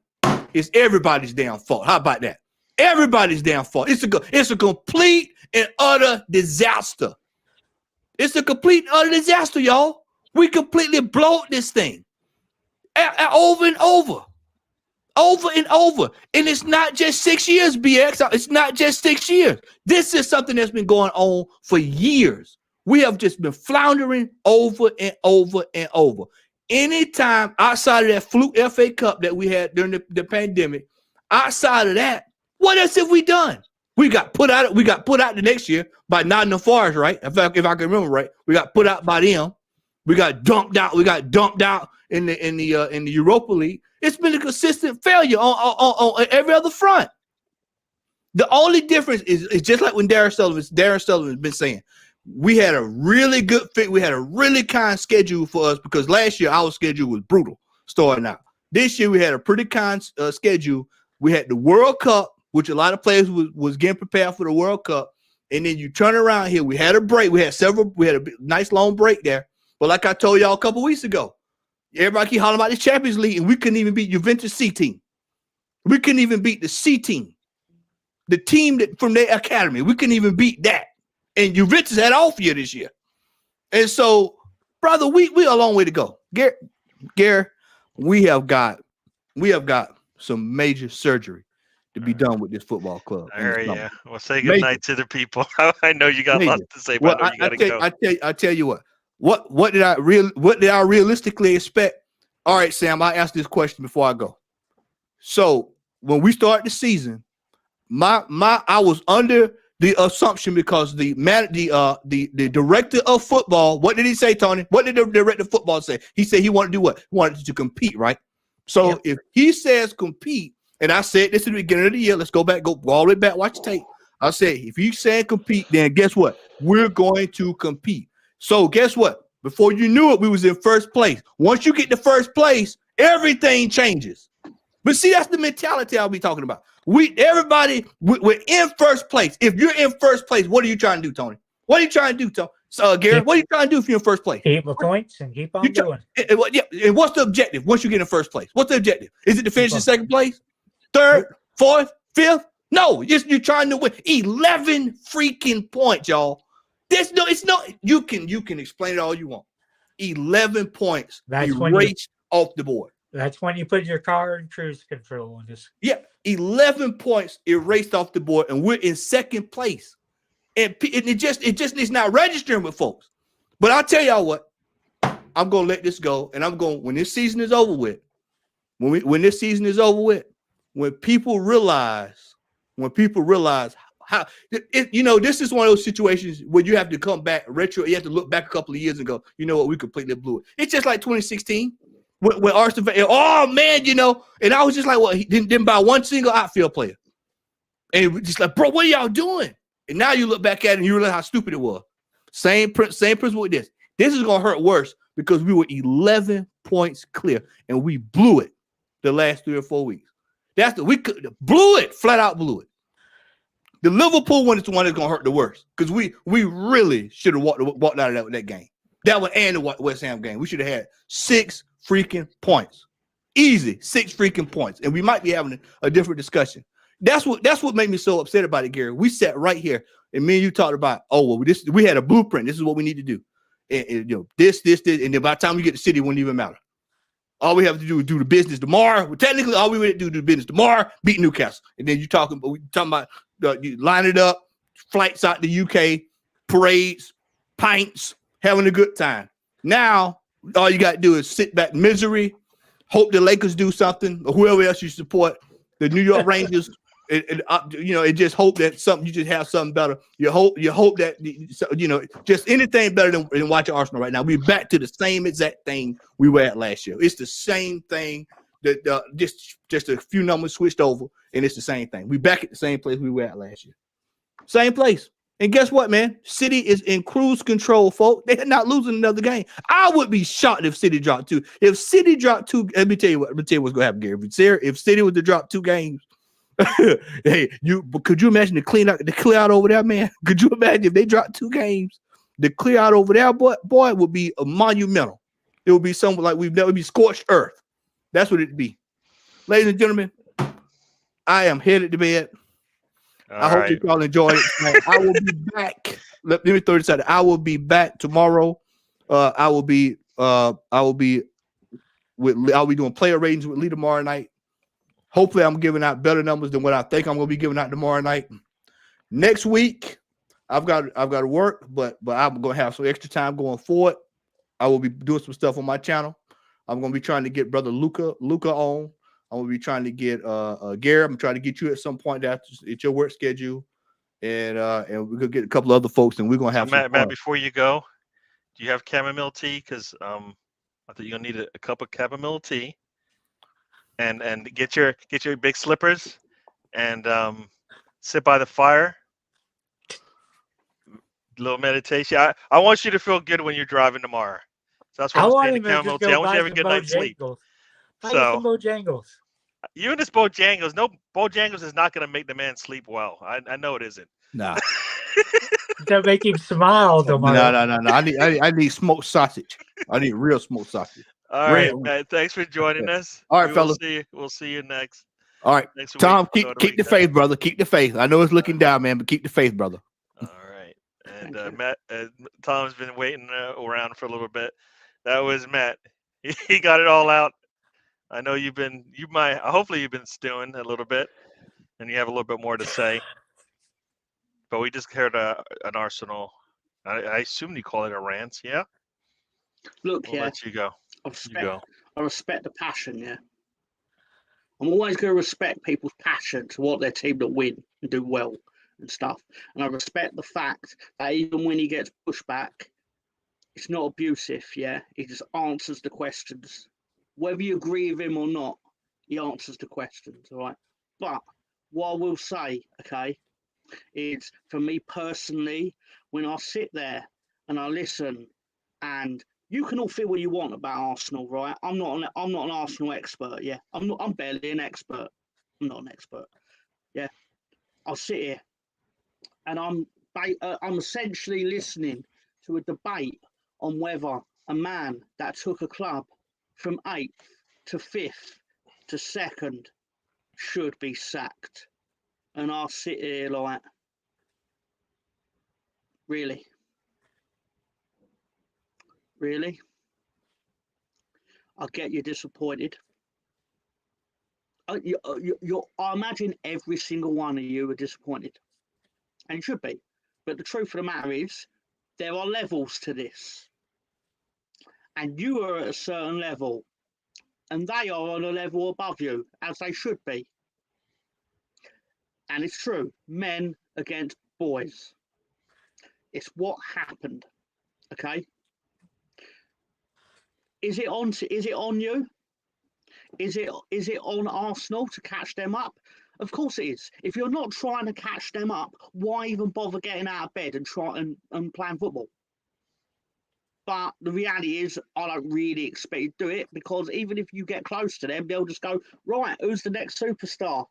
It's everybody's damn fault. How about that? Everybody's damn fault. It's a complete and utter disaster. It's a complete and utter disaster, y'all. We completely blow this thing over and over. Over and over. And it's not just 6 years, BX. It's not just 6 years. This is something that's been going on for years. We have just been floundering over and over and over. Anytime outside of that fluke FA Cup that we had during the pandemic, outside of that, what else have we done? We got put out. We got put out the next year by Nottingham Forest, right? If I can remember right, we got put out by them. We got dumped out. We got dumped out in the Europa League. It's been a consistent failure on every other front. The only difference is just like when Darren Sullivan has been saying, we had a really good fit. We had a really kind schedule for us because last year our schedule was brutal starting out. This year we had a pretty kind schedule. We had the World Cup, which a lot of players was getting prepared for the World Cup. And then you turn around here. We had a break. We had a nice long break there. But like I told y'all a couple weeks ago, everybody keep hollering about the Champions League, and we couldn't even beat Juventus C team. We couldn't even beat the C team. The team that from their academy. We couldn't even beat that. And Juventus had off year this year. And so, brother, we a long way to go. Gary, we have got some major surgery to be done with this football club. Yeah. Well, say good night to the people. I know you got a lot to say, but you got to go. I tell you what did I realistically expect? All right, Sam, I asked this question before I go. So when we start the season, I was under the assumption because the director of football, what did he say, Tony? What did the director of football say? He said he wanted to do what? He wanted to compete, right? So if he says compete, and I said this at the beginning of the year, let's go all the way back, watch the tape. I said, if you say compete, then guess what? We're going to compete. So guess what? Before you knew it, we was in first place. Once you get to first place, everything changes. But see, that's the mentality I'll be talking about. We're in first place. If you're in first place, what are you trying to do, Tony? What are you trying to do, Tony? Gary, what are you trying to do if you're in first place? Keep the points and keep on going. And what's the objective once you get in first place? What's the objective? Is it to finish in second place? Third, fourth, fifth? No, you're trying to win 11 freaking points, y'all. It's no. You can explain it all you want. 11 points erased off the board. That's when you put your car in cruise control and just 11 points erased off the board, and we're in second place. And it just is not registering with folks. But I'll tell y'all what, I'm gonna let this go, and when this season is over with, when this season is over with, when people realize how this is one of those situations where you have to come back retro. You have to look back a couple of years and go, you know what, we completely blew it. It's just like 2016 when Arsenal, oh man, and I was just like, well, he didn't buy one single outfield player, and just like, bro, what are y'all doing? And now you look back at it and you realize how stupid it was. Same principle with this. This is gonna hurt worse because we were 11 points clear and we blew it the last 3 or 4 weeks. Blew it, flat out blew it. The Liverpool one is the one that's gonna hurt the worst because we really should have walked out of that game. That one and the West Ham game. We should have had 6 freaking points. Easy, 6 freaking points. And we might be having a different discussion. That's what made me so upset about it, Gary. We sat right here and me and you talked about, we had a blueprint. This is what we need to do. And this, and then by the time we get to City, it wouldn't even matter. All we have to do is do the business tomorrow. Well, technically, all we would do is do the business tomorrow, beat Newcastle. And then we talking about you line it up, flights out to UK, parades, pints, having a good time. Now, all you got to do is sit back, misery, hope the Lakers do something, or whoever else you support, the New York Rangers. It just hope that you just have something better. You hope that just anything better than watching Arsenal right now. We're back to the same exact thing we were at last year. It's the same thing that just a few numbers switched over, and it's the same thing. We're back at the same place we were at last year. Same place. And guess what, man? City is in cruise control, folks. They're not losing another game. I would be shocked if City dropped 2. If City dropped 2, let me tell you what's going to happen, Gary. If City was to drop 2 games, hey, could you imagine the clear out over there, man? Could you imagine if they dropped 2 games? The clear out over there, boy, it would be a monumental. It would be something like it would be scorched earth. That's what it'd be. Ladies and gentlemen, I am headed to bed. I hope you all enjoyed it. I will be back. Let me throw this out. I will be back tomorrow. I'll be doing player ratings with Lee tomorrow night. Hopefully, I'm giving out better numbers than what I think I'm going to be giving out tomorrow night. Next week, I've got to work, but I'm gonna have some extra time going forward. I will be doing some stuff on my channel. I'm gonna be trying to get brother Luca on. I'm gonna be trying to get Gary. I'm trying to get you at some point after it's your work schedule, and we're gonna get a couple other folks, and we're gonna have some fun. Matt, before you go, do you have chamomile tea? Because I think you're gonna need a cup of chamomile tea, and get your big slippers, and sit by the fire. Little meditation. I want you to feel good when you're driving tomorrow. So that's why I I'm want saying him the to chamomile just tea. I go want you to buy have a some good night's sleep. Bojangles. Buy So some Bojangles. you and this Bojangles, no, Bojangles is not going to make the man sleep well. I know it isn't. Nah. To make him smile tomorrow. No. I need smoked sausage. I need real smoked sausage. All right, Matt. Thanks for joining us. All right, fellas. We'll see you next. All right, next Tom. week. Keep the faith, brother. Keep the faith. I know it's looking down, man, but keep the faith, brother. All right, and Matt. Tom's been waiting around for a little bit. That was Matt. He got it all out. I know hopefully you've been stewing a little bit, and you have a little bit more to say. But we just heard an Arsenal. I assume you call it a rant, yeah? Look, We'll let you go. I respect the passion, yeah. I'm always going to respect people's passion to want their team to win and do well and stuff. And I respect the fact that even when he gets pushed back, it's not abusive, yeah? He just answers the questions. Whether you agree with him or not, he answers the questions, all right? But what I will say, okay, is for me personally, when I sit there and I listen, and you can all feel what you want about Arsenal, right? I'm not an Arsenal expert, yeah. I'm barely an expert. I'm not an expert, yeah. I'll sit here and I'm essentially listening to a debate on whether a man that took a club from 8th to 5th to 2nd should be sacked. And I'll sit here like, really? Really? I get you're disappointed. I imagine every single one of you are disappointed. And should be. But the truth of the matter is, there are levels to this. And you are at a certain level. And they are on a level above you, as they should be. And it's true, men against boys. It's what happened, okay? Is it on you? Is it on Arsenal to catch them up? Of course it is. If you're not trying to catch them up, why even bother getting out of bed and try and playing football? But the reality is, I don't really expect you to do it, because even if you get close to them, they'll just go, right, who's the next superstar?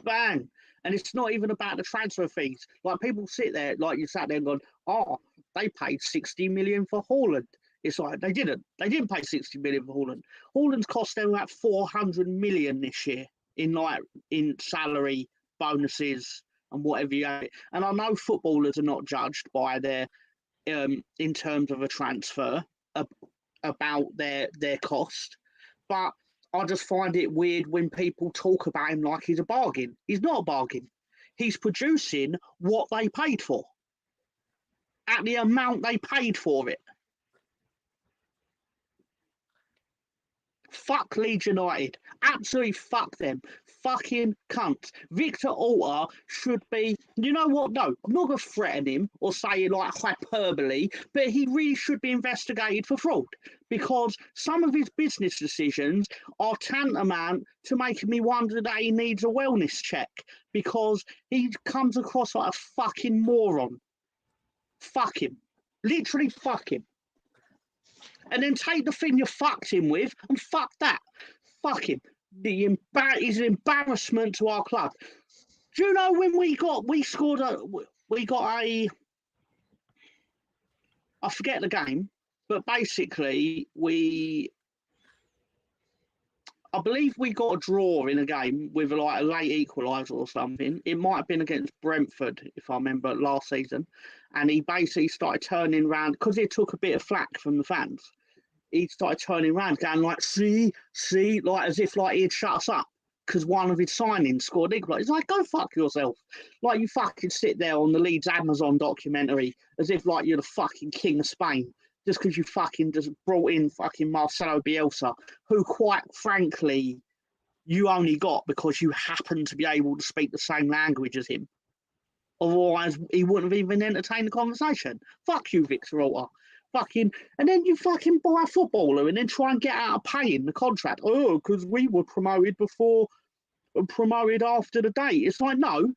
Bang. And it's not even about the transfer fees. Like, people sit there, like you sat there and gone, oh, they paid 60 million for Haaland. It's like, they didn't pay 60 million for Haaland. Haaland's cost them about 400 million this year in salary, bonuses, and whatever you have. And I know footballers are not judged by their in terms of a transfer about their cost, but I just find it weird when people talk about him like he's a bargain. He's not a bargain. He's producing what they paid for at the amount they paid for it. Fuck Leeds United. Absolutely fuck them. Fucking cunts. Victor Orta should be, you know what? No, I'm not going to threaten him or say like hyperbole, but he really should be investigated for fraud, because some of his business decisions are tantamount to making me wonder that he needs a wellness check, because he comes across like a fucking moron. Fuck him. Literally fuck him. And then take the thing you fucked him with and fuck that. Fuck him. He's an embarrassment to our club. Do you know when I forget the game, but basically I believe we got a draw in a game with like a late equaliser or something. It might have been against Brentford, if I remember, last season. And he basically started turning around, because he took a bit of flack from the fans. He started turning around, going like, see, like as if like he'd shut us up. because one of his signings scored equal. It's like, go fuck yourself. Like, you fucking sit there on the Leeds Amazon documentary as if like you're the fucking king of Spain, just because you fucking just brought in fucking Marcelo Bielsa, who quite frankly you only got because you happen to be able to speak the same language as him. Otherwise, he wouldn't have even entertained the conversation. Fuck you, Victor Orta. Fucking, and then you fucking buy a footballer and then try and get out of paying the contract. Oh, because we were promoted before and promoted after the date. It's like, no,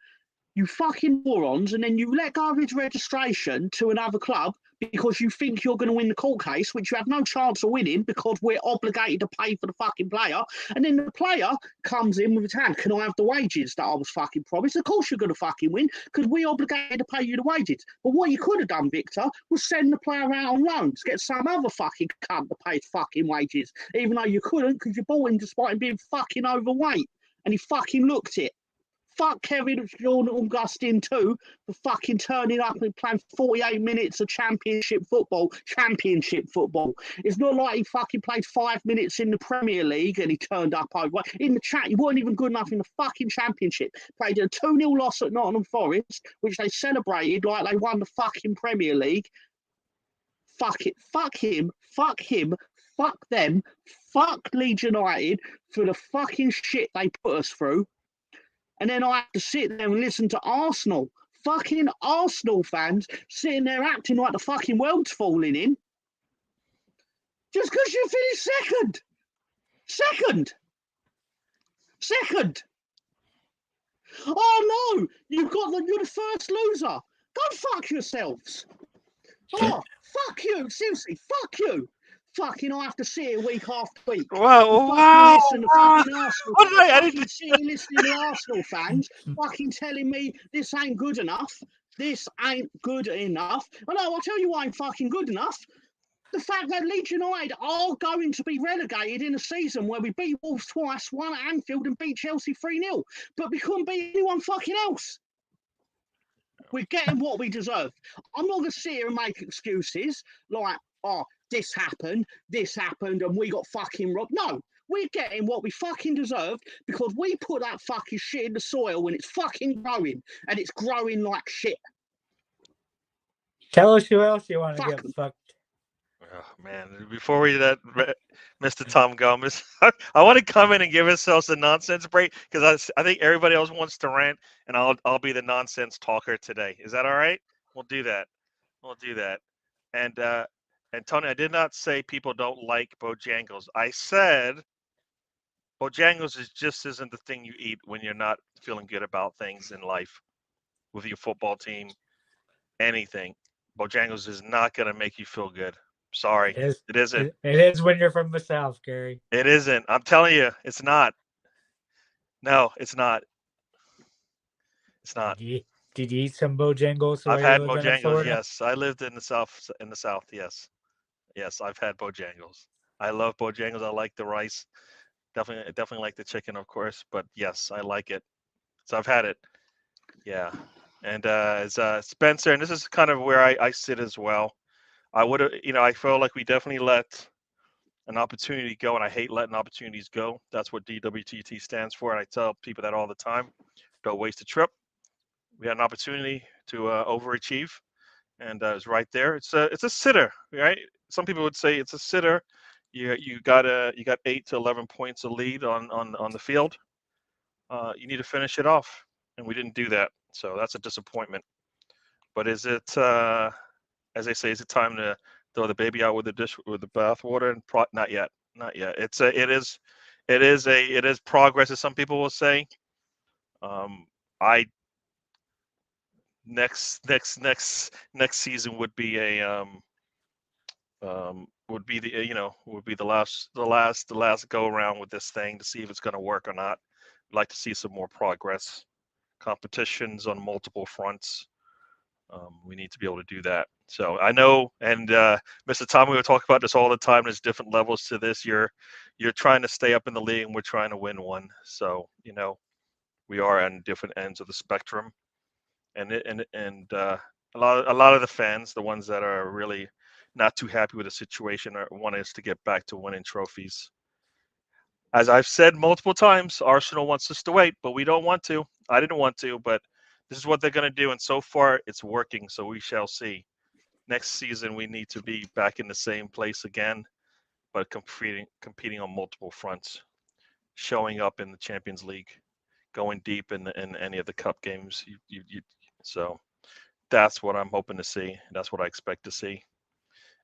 you fucking morons, and then you let go of his registration to another club because you think you're going to win the court case, which you have no chance of winning because we're obligated to pay for the fucking player. And then the player comes in with his hand, can I have the wages that I was fucking promised? Of course you're going to fucking win because we're obligated to pay you the wages. But what you could have done, Victor, was send the player out on loans, get some other fucking cunt to pay his fucking wages, even though you couldn't because you bought him despite him being fucking overweight. And he fucking looked it. Fuck Kevin Augustine too for fucking turning up and playing 48 minutes of championship football. Championship football. It's not like he fucking played 5 minutes in the Premier League and he turned up over. In the chat, he weren't even good enough in the fucking championship. Played a 2-0 loss at Nottingham Forest, which they celebrated like they won the fucking Premier League. Fuck it. Fuck him. Fuck him. Fuck them. Fuck Leeds United for the fucking shit they put us through. And then I have to sit there and listen to Arsenal, fucking Arsenal fans, sitting there acting like the fucking world's falling in. Just because you finished second. Oh no, you're the first loser. Go fuck yourselves. Oh, fuck you, seriously, fuck you. Fucking, I have to see it week after week. Wow. Listen to fucking Arsenal. What did I Fucking listening to Arsenal fans fucking telling me this ain't good enough. This ain't good enough. I know, I'll tell you why ain't fucking good enough. The fact that Leeds United are going to be relegated in a season where we beat Wolves twice, won at Anfield and beat Chelsea 3-0. But we couldn't beat anyone fucking else. We're getting what we deserve. I'm not going to sit here and make excuses like, oh, this happened, and we got fucking robbed. No, we're getting what we fucking deserved because we put that fucking shit in the soil when it's fucking growing, and it's growing like shit. Tell us who else you want to Fuck get fucked. Oh, man, before we let Mr. Tom Gomez, I want to come in and give ourselves a nonsense break because I think everybody else wants to rant, and I'll be the nonsense talker today. Is that all right? We'll do that. And Tony, I did not say people don't like Bojangles. I said Bojangles just isn't the thing you eat when you're not feeling good about things in life, with your football team, anything. Bojangles is not going to make you feel good. Sorry, it isn't. It is when you're from the South, Gary. It isn't. I'm telling you, it's not. No, it's not. It's not. Did you eat some Bojangles? I've had Bojangles. Yes, I lived in the South. Yes, I've had Bojangles. I love Bojangles. I like the rice. Definitely like the chicken, of course. But yes, I like it. So I've had it. Yeah, and as Spencer, and this is kind of where I sit as well. I would have, I feel like we definitely let an opportunity go, and I hate letting opportunities go. That's what DWTT stands for, and I tell people that all the time. Don't waste a trip. We had an opportunity to overachieve, and it was right there. It's a sitter, right? Some people would say it's a sitter. You got 8 to 11 points of lead on the field. You need to finish it off, and we didn't do that. So that's a disappointment. But is it, as they say, is it time to throw the baby out with the bathwater? And not yet. It is progress, as some people will say. Next season would be the last go around with this thing to see if it's going to work or not. I'd like to see some more progress, competitions on multiple fronts. We need to be able to do that. So I know, and Mr. Tom, we talk about this all the time. There's different levels to this. You're trying to stay up in the league, and we're trying to win one. So we are on different ends of the spectrum, and a lot of the fans, the ones that are really not too happy with the situation, want us to get back to winning trophies. as I've said multiple times, Arsenal wants us to wait, but we don't want to. I didn't want to, but this is what they're going to do, and so far it's working. So we shall see. Next season, we need to be back in the same place again, but competing on multiple fronts, showing up in the Champions League, going deep in any of the cup games. So that's what I'm hoping to see. That's what I expect to see.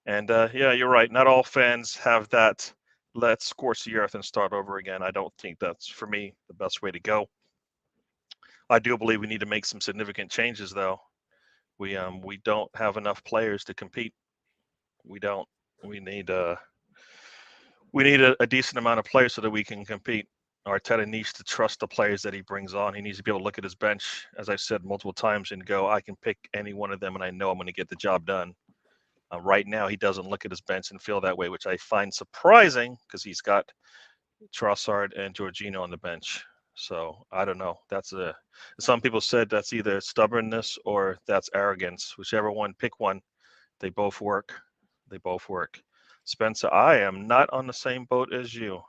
And yeah, you're right. Not all fans have that. Let's scorch the earth and start over again. I don't think that's, for me, the best way to go. I do believe we need to make some significant changes, though. We don't have enough players to compete. We don't. We need a decent amount of players so that we can compete. Arteta needs to trust the players that he brings on. He needs to be able to look at his bench, as I've said multiple times, and go, I can pick any one of them, and I know I'm going to get the job done. Right now, he doesn't look at his bench and feel that way, which I find surprising because he's got Trossard and Jorginho on the bench. So I don't know. Some people said that's either stubbornness or that's arrogance. Whichever one, pick one. They both work. They both work. Spencer, I am not on the same boat as you.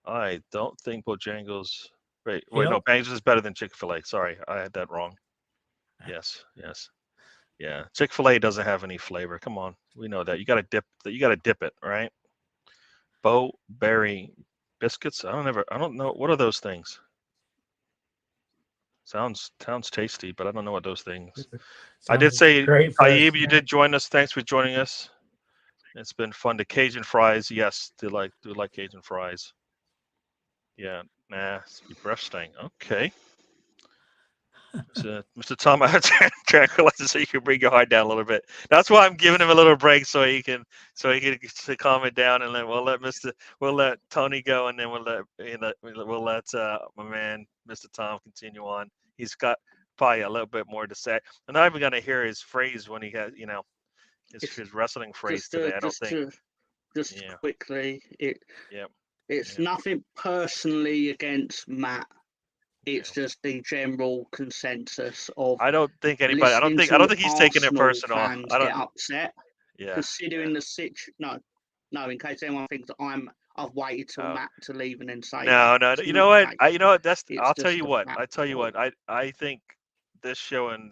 I don't think Bojangles. Wait, no, Bojangles is better than Chick-fil-A. Sorry, I had that wrong. Yes. Yeah, Chick-fil-A doesn't have any flavor. Come on, we know that. You got to dip it, right? Bo berry biscuits. I don't know. What are those things? Sounds tasty, but I don't know what those things. I did say, Taib, you did join us. Thanks for joining us. It's been fun. The Cajun fries, yes, do like Cajun fries. Yeah, it's breath stank. Okay. Mr. Tom, I have to tranquilize so you can bring your heart down a little bit. That's why I'm giving him a little break so he can to calm it down, and then we'll let Tony go, and then we'll let my man Mr. Tom continue on. He's got probably a little bit more to say. I'm not even gonna hear his phrase when he has his wrestling phrase today. I don't think. Quickly, it's nothing personally against Matt. It's just the general consensus of. I don't think anybody. I don't think he's taking it personal. I don't get upset. Yeah. Considering the situation. No. In case anyone thinks that I've waited till Matt to leave and then say. No. You know what? I'll tell you what. I think this show and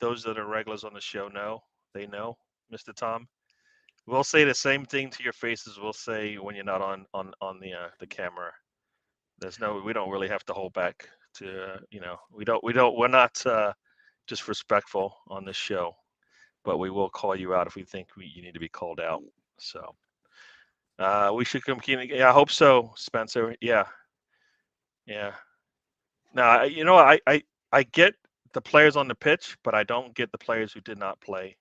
those that are regulars on the show know. They know, Mr. Tom. We'll say the same thing to your faces. We'll say when you're not on the camera. We don't really have to hold back to, we're not just respectful on this show, but we will call you out if we think you need to be called out. So we should communicate. Yeah, I hope so, Spencer. Yeah. Now, I get the players on the pitch, but I don't get the players who did not play.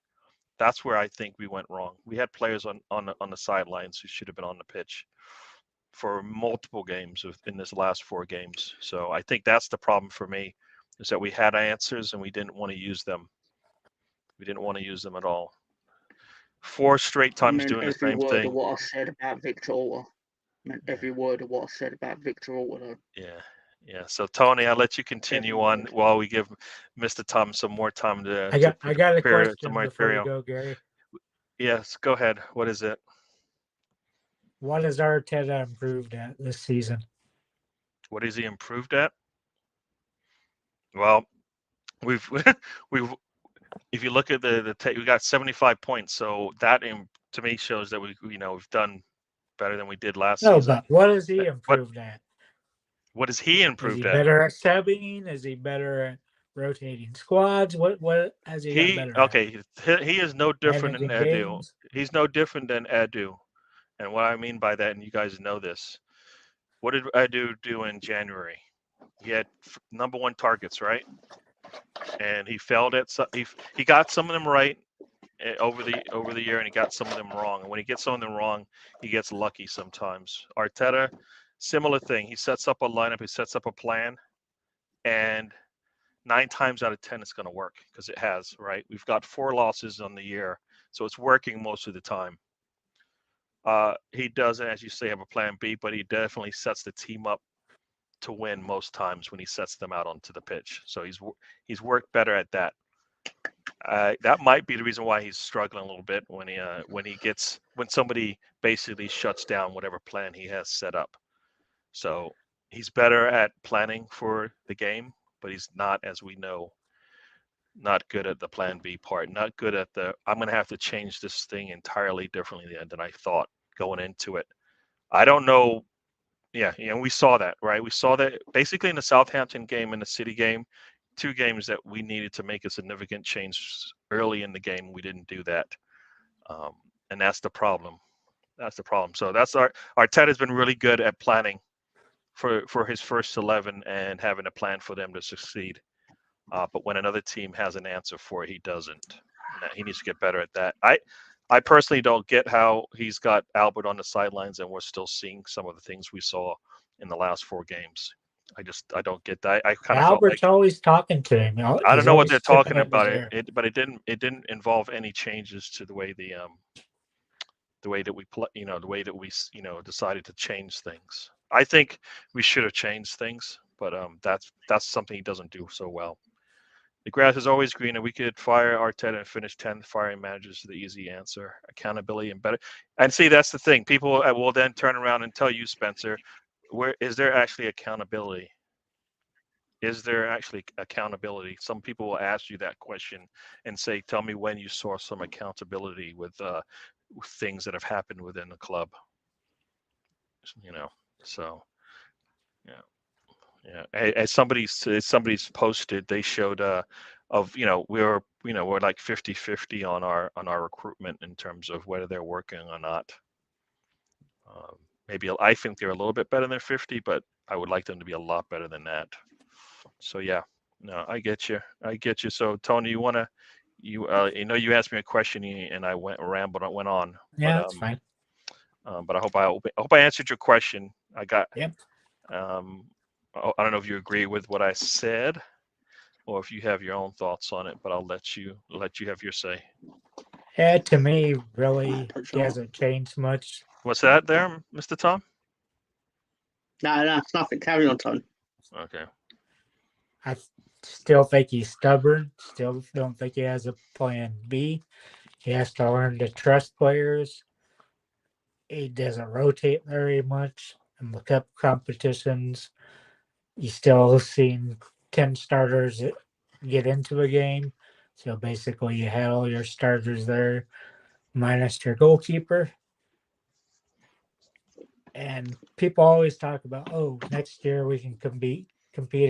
That's where I think we went wrong. We had players on the sidelines who should have been on the pitch for multiple games in this last 4 games. So I think that's the problem for me, is that we had answers and we didn't want to use them. We didn't want to use them at all. 4 straight times doing the same thing. Every word of what I said about Victor Orta. Every word of what I said about Victor Orta. Yeah. So Tony, I'll let you continue on while we give Mr. Tom some more time to. I got a question before you go, Gary. Yes, go ahead. What is it? What has Arteta improved at this season? What is he improved at? Well, we've if you look at we got 75 points, so that to me shows that we've done better than we did last season. No, but what has he improved at? What is he improved at? Better at subbing? Is he better at rotating squads? What has he got better at? He is no different than Edu. He's no different than Edu. And what I mean by that, and you guys know this, what did Edu do in January? He had number 1 targets, right? And he failed at he got some of them right over the year, and he got some of them wrong. And when he gets some of them wrong, he gets lucky sometimes. Arteta, similar thing. He sets up a lineup, he sets up a plan, and 9 times out of 10 it's going to work because it has, right? We've got 4 losses on the year, so it's working most of the time. He doesn't, as you say, have a plan B, but he definitely sets the team up to win most times when he sets them out onto the pitch. So he's worked better at that. That might be the reason why he's struggling a little bit when somebody basically shuts down whatever plan he has set up. So he's better at planning for the game, but he's not, as we know, not good at the plan B part. Not good at the I'm going to have to change this thing entirely differently than I thought going into it. I don't know. Yeah, we saw that, right? We saw that basically in the Southampton game and the City game, 2 games that we needed to make a significant change early in the game. We didn't do that, and that's the problem. That's the problem. So that's Arteta has been really good at planning for his first 11 and having a plan for them to succeed. But when another team has an answer for it, he doesn't. He needs to get better at that. I personally don't get how he's got Albert on the sidelines and we're still seeing some of the things we saw in the last 4 games. I don't get that. I kind of felt like Albert's always talking to him. I don't know what they're talking tipping up his about, ear. but it didn't involve any changes to the way the way that we play, the way that we decided to change things. I think we should have changed things, but that's something he doesn't do so well. The grass is always greener. We could fire Arteta and finish 10th. Firing managers is the easy answer. Accountability and better. And see, that's the thing. People will then turn around and tell you, Spencer, where is there actually accountability? Is there actually accountability? Some people will ask you that question and say, tell me when you saw some accountability with things that have happened within the club. So yeah. As somebody's posted, they showed we're like 50-50 on our recruitment in terms of whether they're working or not. Maybe I think they're a little bit better than 50, but I would like them to be a lot better than that. So yeah, no, I get you. So Tony, you asked me a question and I went on. Yeah, but, that's fine. But I hope I answered your question. I got. Yep. I don't know if you agree with what I said, or if you have your own thoughts on it. But I'll let you have your say. Yeah, to me, really, he hasn't changed much. What's that there, Mr. Tom? No, it's nothing. Carry on, Tony. Okay. I still think he's stubborn. Still don't think he has a plan B. He has to learn to trust players. He doesn't rotate very much. In the cup competitions, you still seen 10 starters get into a game. So basically, you had all your starters there, minus your goalkeeper. And people always talk about, next year we can compete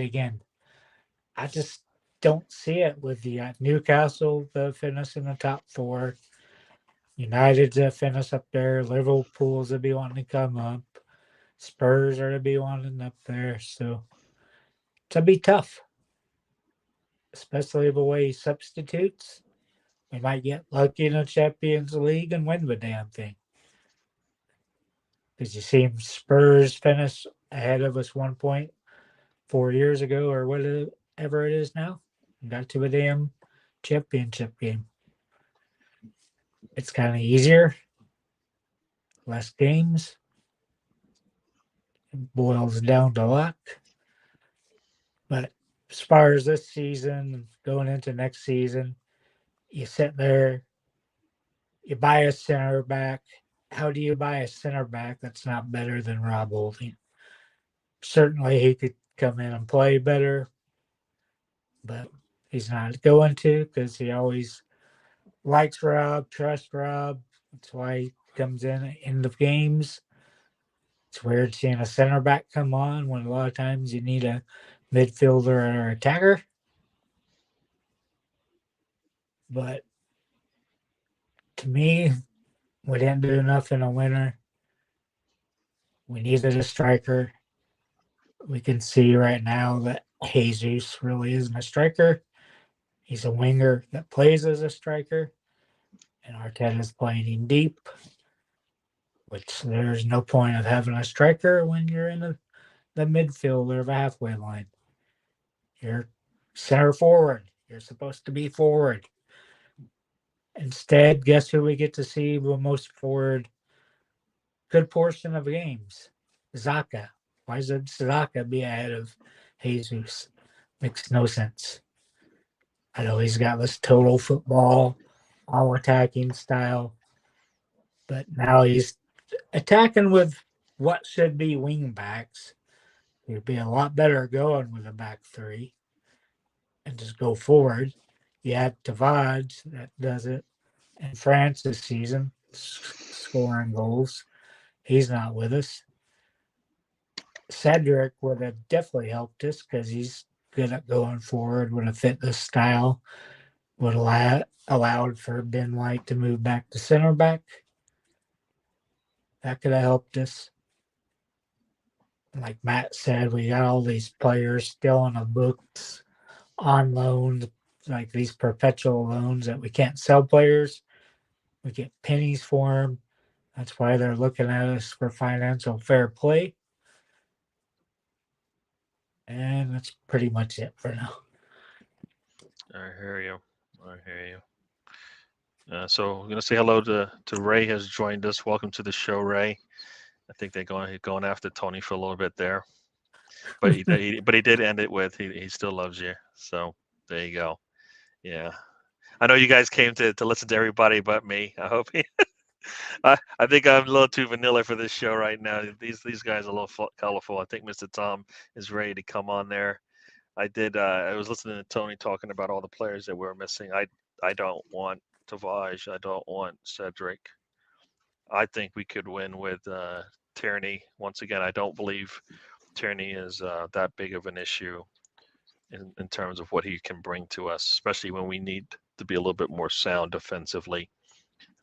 again. I just don't see it with the Newcastle to finish in the top 4, United to finish up there, Liverpool's to be wanting to come up, Spurs are to be wanting up there. So it'll be tough, especially the way he substitutes. We might get lucky in the Champions League and win the damn thing. Because you see Spurs finish ahead of us 1 point 4 years ago or whatever it is now. Got to a damn championship game. It's kind of easier. Less games. It boils down to luck. But as far as this season, going into next season, you sit there, you buy a center back. How do you buy a center back that's not better than Rob Holding? Certainly he could come in and play better, but he's not going to because he always likes Rob, trusts Rob. That's why he comes in at end of games. It's weird seeing a center back come on when a lot of times you need a midfielder or attacker. But to me, we didn't do enough in a winter. We needed a striker. We can see right now that Jesus really isn't a striker. He's a winger that plays as a striker. And Arteta's playing him deep, which there's no point of having a striker when you're in the midfield or the halfway line. You're center forward. You're supposed to be forward. Instead, guess who we get to see the most forward good portion of games? Xhaka. Why should Xhaka be ahead of Jesus? Makes no sense. I know he's got this total football, all attacking style, but now he's attacking with what should be wing backs. It'd be a lot better going with a back three and just go forward. You have Tavares that does it in France this season, scoring goals. He's not with us. Cedric would have definitely helped us because he's good at going forward, would have fit this style, would have allowed for Ben White to move back to center back. That could have helped us. Like Matt said, we got all these players still on the books on loans, like these perpetual loans that we can't sell players. We get pennies for them. That's why they're looking at us for financial fair play. And that's pretty much it for now. I hear you. I hear you. So we're gonna say hello to Ray has joined us. Welcome to the show, Ray. I think they're going after Tony for a little bit there, but he did end it with he still loves you. So there you go. Yeah, I know you guys came to listen to everybody but me. I hope. I think I'm a little too vanilla for this show right now. These guys are a little colorful. I think Mr. Tom is ready to come on there. I was listening to Tony talking about all the players that we're missing. I don't want Tavares. I don't want Cedric. I think we could win with Tierney. Once again, I don't believe Tierney is that big of an issue in terms of what he can bring to us, especially when we need to be a little bit more sound defensively.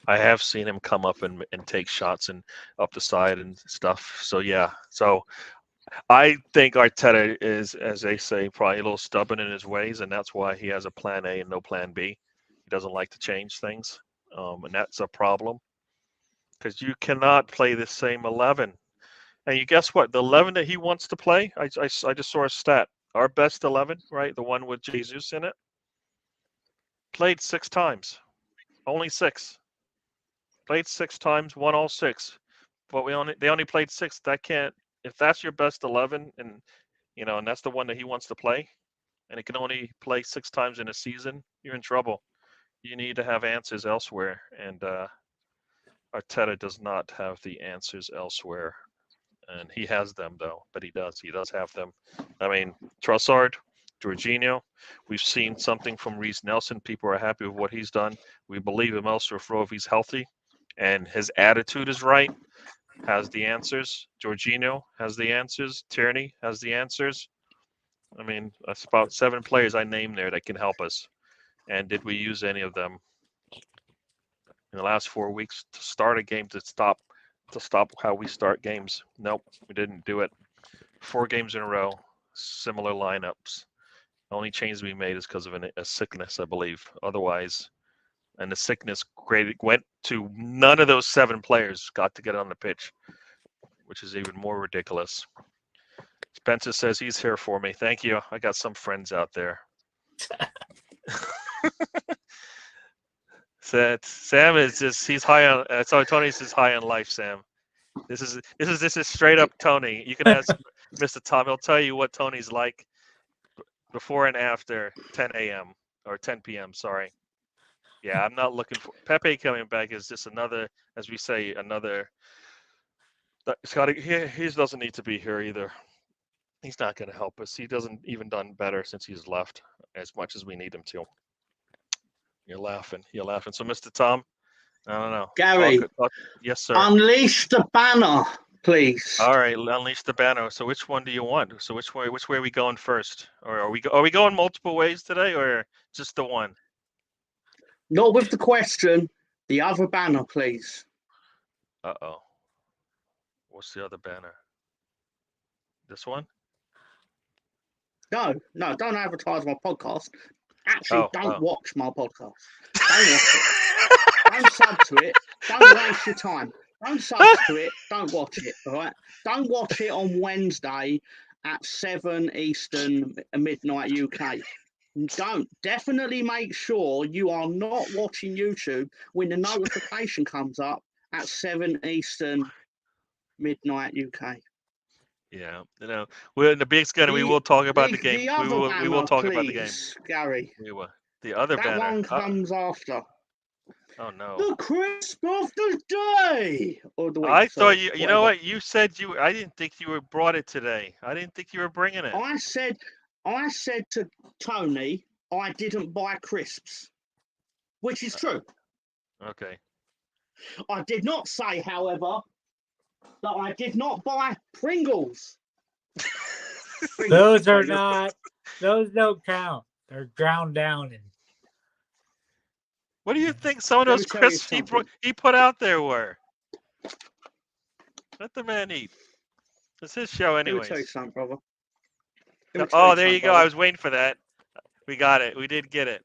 I have seen him come up and take shots and up the side and stuff. So yeah, so I think Arteta is, as they say, probably a little stubborn in his ways, and that's why he has a plan A and no plan B. He doesn't like to change things, and that's a problem because you cannot play the same 11. And you guess what? The 11 that he wants to play, I just saw a stat. Our best 11, right, the one with Jesus in it, played 6 times. Only 6. Played 6 times, won all 6. But they only played 6. That can't. If that's your best 11, and and that's the one that he wants to play, and it can only play 6 times in a season, you're in trouble. You need to have answers elsewhere, and Arteta does not have the answers elsewhere, and he has them though. But he does have them. I mean, Trossard, Jorginho, we've seen something from Reece Nelson. People are happy with what he's done. We believe him elsewhere for if he's healthy, and his attitude is right. Has the answers. Jorginho has the answers. Tierney has the answers. I mean, that's about 7 players I named there that can help us. And did we use any of them in the last 4 weeks to start a game to stop how we start games? Nope, we didn't do it. 4 games in a row, similar lineups. The only change we made is because of a sickness, I believe. Otherwise, and the sickness went to none of those 7 players got to get on the pitch, which is even more ridiculous. Spencer says he's here for me. Thank you. I got some friends out there. Sam is just—he's high on. So Tony says high on life. Sam, this is straight up Tony. You can ask Mr. Tom. He'll tell you what Tony's like before and after 10 a.m. or 10 p.m. Sorry. Yeah, I'm not looking for Pepe coming back. Is just another, as we say, another. He doesn't need to be here either. He's not going to help us. He doesn't even done better since he's left as much as we need him to. You're laughing. So, Mr. Tom, I don't know. Gary, yes, sir. Unleash the banner, please. All right, unleash the banner. So, which one do you want? So, which way are we going first? Or are we going multiple ways today, or just the one? Not with the question. The other banner, please. Uh-oh. What's the other banner? This one? No, don't advertise my podcast. Actually, don't watch my podcast. Don't watch it. Don't sub to it. Don't waste your time. Don't sub to it. Don't watch it. All right. Don't watch it on Wednesday at 7 Eastern, midnight UK. Don't. Definitely make sure you are not watching YouTube when the notification comes up at 7 Eastern, midnight UK. Yeah, we're in the big scan. We will talk about the game. We will talk about the game, Gary. The other banner. That one comes after. Oh no. The crisp of the day or the week. I thought sorry, you know whatever. what? You said you I didn't think you brought it today. I didn't think you were bringing it. I said to Tony, I didn't buy crisps, which is true. Okay. I did not say, however, that I did not buy Pringles. Those are not. Those don't count. They're ground down in. What do you think some of Let me those tell you crisps something. he put out there were? Let the man eat. It's his show Let me anyways. tell you something, brother. Oh, there you go. I was waiting for that. We got it. We did get it.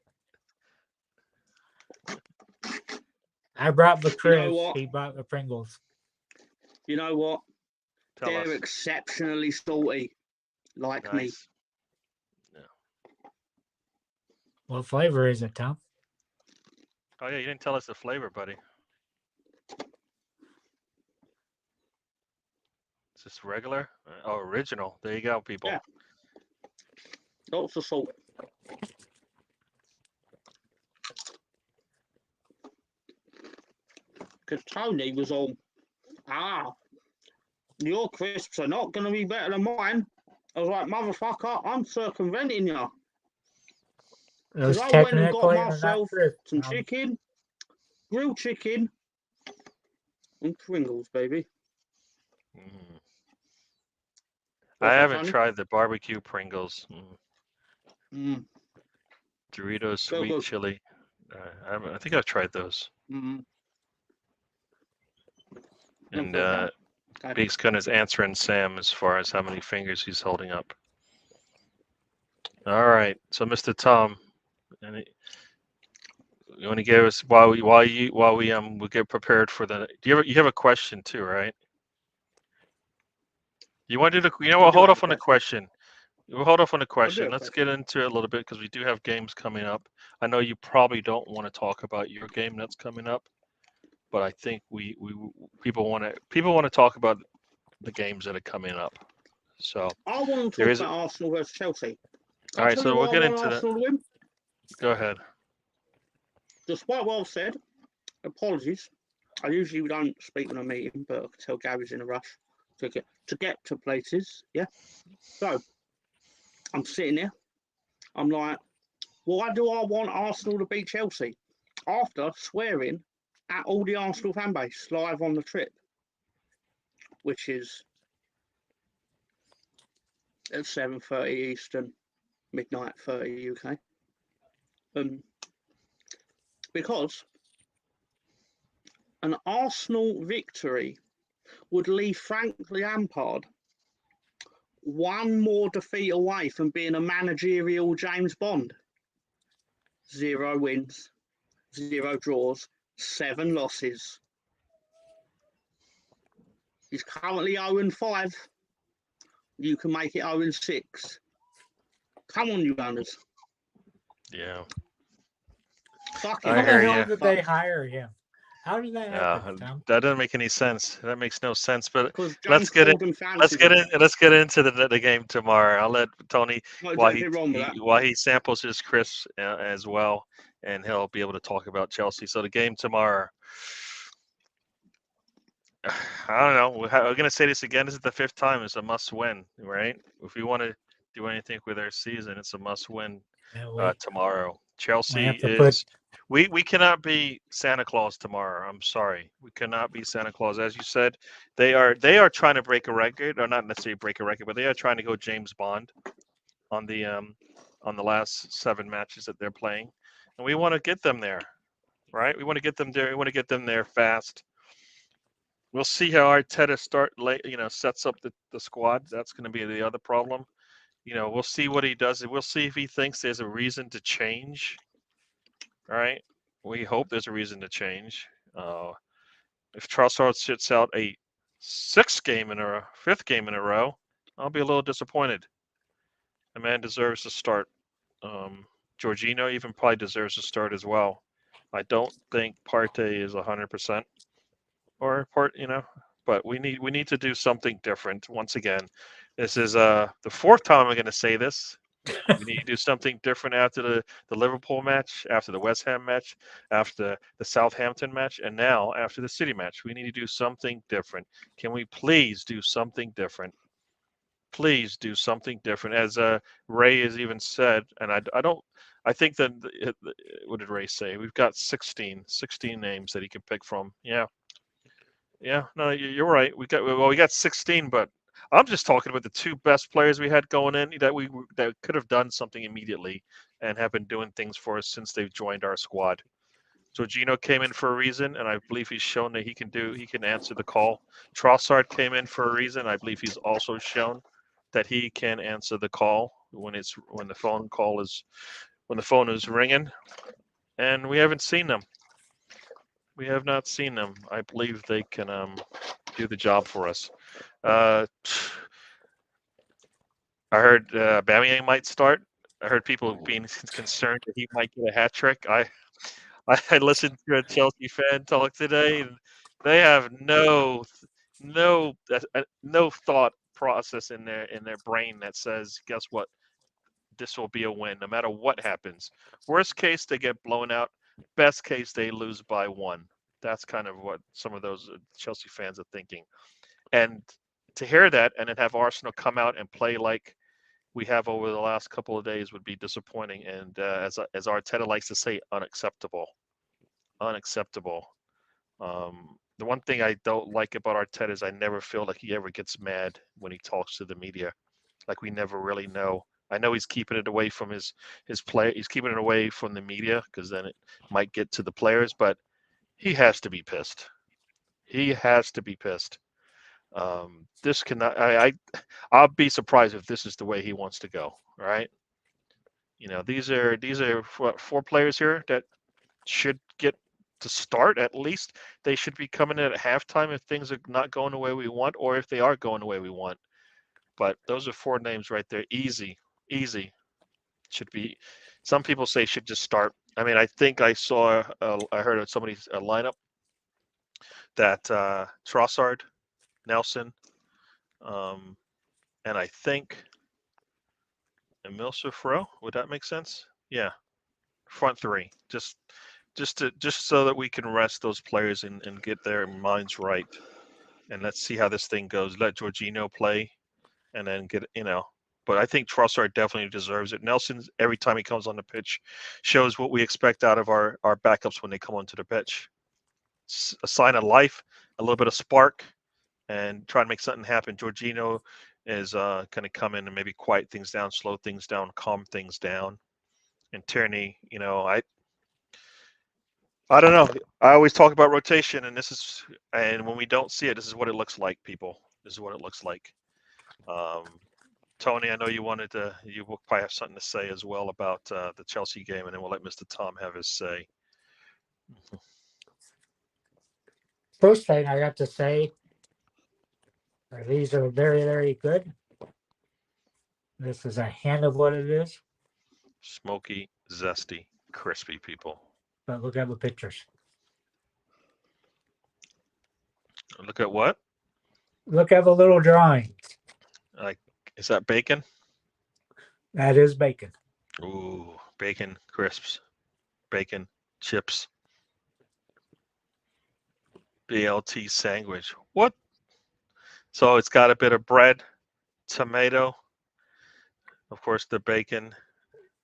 I brought the You know crisps. what? He brought the Pringles. You know what? Tell They're us. exceptionally salty, like me. Nice. What flavor is it, Tom? Oh yeah, you didn't tell us the flavor, buddy. Is this regular? Oh, original. There you go, people. Yeah. Lots of salt. Because Tony was all, your crisps are not going to be better than mine. I was like, motherfucker, I'm circumventing you. Those Because I went and got technically are not myself crisps. some chicken, grilled chicken, and Pringles, baby. Mm. I What's that, haven't Tony? tried the barbecue Pringles. Doritos So sweet good. chili. I think I've tried those. And Okay. Beak's kind of answering Sam as far as how many fingers he's holding up. All right, so Mr. Tom, you want to give us while we get prepared for the. You have a question too, right? You want to do the? You know what? Hold off on the question. We'll hold off on the question. Let's get into it a little bit because we do have games coming up. I know you probably don't want to talk about your game that's coming up, but I think people want to talk about the games that are coming up. So I want to talk about Arsenal versus Chelsea. All right, so we'll get into that. Win. Go ahead. Despite what I've said, apologies. I usually don't speak in a meeting, but I can tell Gary's in a rush to get to places. Yeah. So I'm sitting there. I'm like, why do I want Arsenal to beat Chelsea? After swearing at all the Arsenal fan base live on the trip, which is at 7:30 Eastern, midnight 30 UK. Because an Arsenal victory would leave Frank Lampard one more defeat away from being a managerial James Bond. 0 wins, 0 draws, 7 losses. He's currently 0-5. You can make it 0-6. Come on, you runners. Yeah. Fucking I How the hear hell ya. did they hire him? How did that happen, Tom? That doesn't make any sense. That makes no sense. But Because let's get into the game tomorrow. I'll let Tony while he samples his crisps as well, and he'll be able to talk about Chelsea. So the game tomorrow. I don't know. We're going to say this again. This is the 5th time. It's a must-win, right? If we want to do anything with our season, it's a must-win tomorrow. Chelsea is. We cannot be Santa Claus tomorrow. I'm sorry. We cannot be Santa Claus. As you said, they are trying to break a record, or not necessarily break a record, but they are trying to go James Bond on the last 7 matches that they're playing, and we want to get them there, right? We want to get them there. We want to get them there fast. We'll see how Arteta sets up the squad. That's going to be the other problem. We'll see what he does. We'll see if he thinks there's a reason to change. All right. We hope there's a reason to change. If Trossard sits out a 5th game in a row, I'll be a little disappointed. The man deserves to start. Jorginho even probably deserves to start as well. I don't think Partey is 100%, but we need to do something different. Once again, this is the 4th time I'm going to say this. We need to do something different after the Liverpool match, after the West Ham match, after the Southampton match, and now after the City match. We need to do something different. Can we please do something different? Please do something different. As Ray has even said, and I think that, what did Ray say? We've got 16 names that he can pick from. Yeah. No, you're right. We got 16, but I'm just talking about the two best players we had going in that could have done something immediately and have been doing things for us since they've joined our squad. Jorginho came in for a reason, and I believe he's shown that he can answer the call. Trossard came in for a reason. I believe he's also shown that he can answer the call when the phone is ringing, and we haven't seen them. We have not seen them. I believe they can do the job for us. I heard Aubameyang might start. I heard people being concerned that he might get a hat trick. I listened to a Chelsea fan talk today, and they have no thought process in their brain that says, guess what? This will be a win, no matter what happens. Worst case, they get blown out. Best case, they lose by 1. That's kind of what some of those Chelsea fans are thinking. And to hear that and then have Arsenal come out and play like we have over the last couple of days would be disappointing. And as Arteta likes to say, unacceptable. Unacceptable. The one thing I don't like about Arteta is I never feel like he ever gets mad when he talks to the media. Like we never really know. I know he's keeping it away from his play. He's keeping it away from the media because then it might get to the players. But he has to be pissed. He has to be pissed. This cannot. I'll be surprised if this is the way he wants to go. Right? You know, these are 4 players here that should get to start at least. They should be coming in at halftime if things are not going the way we want, or if they are going the way we want. But those are 4 names right there. Easy. Should be. Some people say should just start. I mean, I think I heard of somebody's lineup that Trossard, Nelson, and I think Emil Sofro. Would that make sense? Yeah, front 3. Just so that we can rest those players and get their minds right. And let's see how this thing goes. Let Jorginho play, and then But I think Trossard definitely deserves it. Nelson, every time he comes on the pitch, shows what we expect out of our backups when they come onto the pitch. A sign of life, a little bit of spark, and try to make something happen. Jorginho is going to come in and maybe quiet things down, slow things down, calm things down. And Tierney, I don't know. I always talk about rotation, and when we don't see it, this is what it looks like, people. This is what it looks like. Tony, I know you will probably have something to say as well about the Chelsea game, and then we'll let Mr. Tom have his say. First thing I got to say, these are very, very good. This is a hint of what it is. Smoky, zesty, crispy, people. But look at the pictures. Look at what? Look at the little drawings. Is that bacon? That is bacon. Ooh, bacon crisps, bacon chips, BLT sandwich. What? So it's got a bit of bread, tomato, of course the bacon.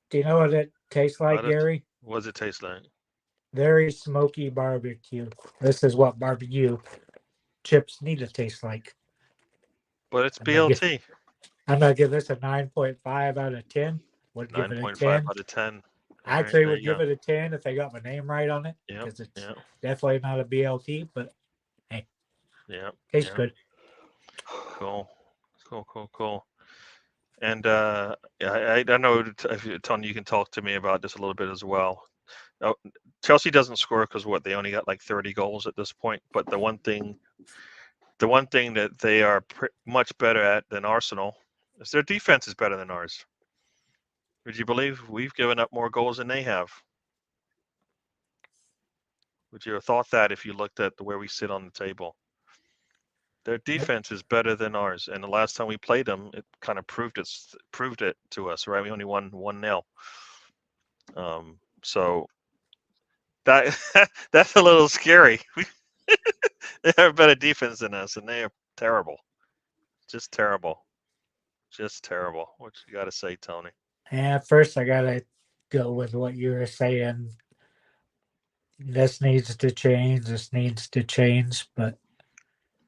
Do you know what it tastes like, Gary? What does it taste like? Very smoky barbecue. This is what barbecue chips need to taste like. But it's BLT. I'm going to give this a 9.5 out of 10. Would give it a 10. 9.5 out of 10. Actually, would give it a 10 if they got my name right on it. Because it's definitely not a BLT, but hey. Yeah. Tastes good. Cool. And I don't know if Tony, you can talk to me about this a little bit as well. Chelsea doesn't score because they only got like 30 goals at this point. But the one thing that they are much better at than Arsenal is their defense is better than ours. Would you believe we've given up more goals than they have? Would you have thought that if you looked at where we sit on the table? Their defense is better than ours, and the last time we played them, it kind of proved it to us, right? We only won 1-0. So that that's a little scary. They have a better defense than us, and they are terrible. Just terrible. Just terrible. What you got to say, Tony? Yeah, first I gotta go with what you were saying. This needs to change. This needs to change. But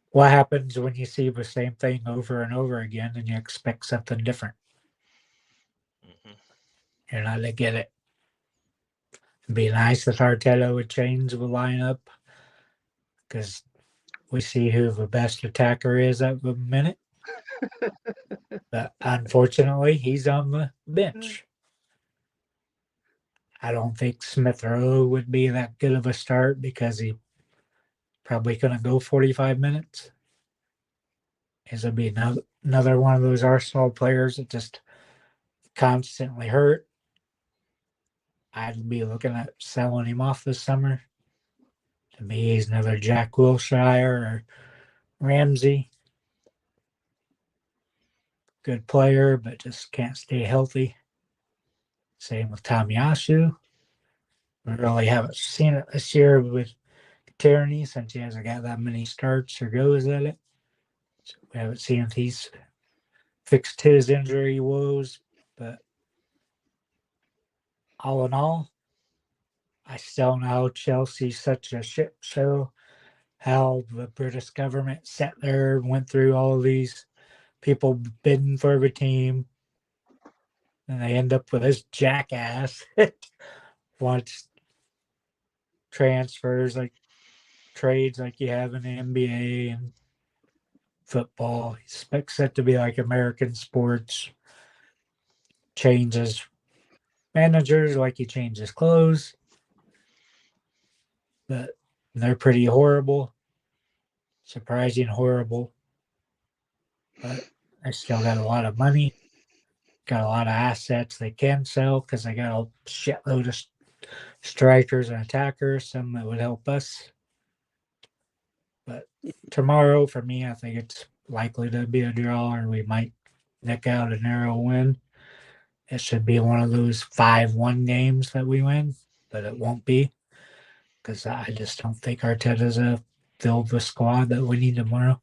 what happens when you see the same thing over and over again and you expect something different? Mm-hmm. You're not gonna get it. It'd be nice if Arteta would change the lineup because we see who the best attacker is at the minute. But unfortunately, he's on the bench. I don't think Smith Rowe would be that good of a start because he probably couldn't go 45 minutes. He's going to be another one of those Arsenal players that just constantly hurt. I'd be looking at selling him off this summer. To me, he's another Jack Wilshere or Ramsey. Good player, but just can't stay healthy. Same with Tomiyasu. We really haven't seen it this year with Tierney since he hasn't got that many starts or goes at it. So we haven't seen if he's fixed his injury woes. But all in all, I still know Chelsea's such a shit show. How the British government sat there and went through all of these people bidding for the team. And they end up with this jackass that wants transfers like trades like you have in the NBA and football. He expects it to be like American sports. Changes managers like he changes clothes. But they're pretty horrible. Surprising horrible. But they still got a lot of money. Got a lot of assets they can sell because they got a shitload of strikers and attackers, some that would help us. But tomorrow, for me, I think it's likely to be a draw, or we might nick out a narrow win. It should be one of those 5-1 games that we win, but it won't be because I just don't think Arteta's filled the squad that we need tomorrow.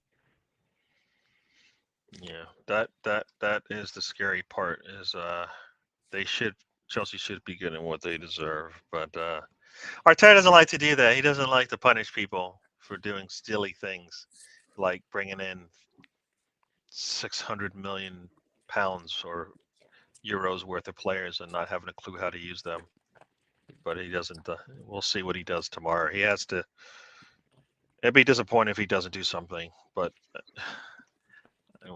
Yeah, that is the scary part. Is Chelsea should be getting what they deserve, but Arteta doesn't like to do that. He doesn't like to punish people for doing silly things, like bringing in 600 million pounds or euros worth of players and not having a clue how to use them. But he doesn't. We'll see what he does tomorrow. He has to. It'd be disappointing if he doesn't do something, but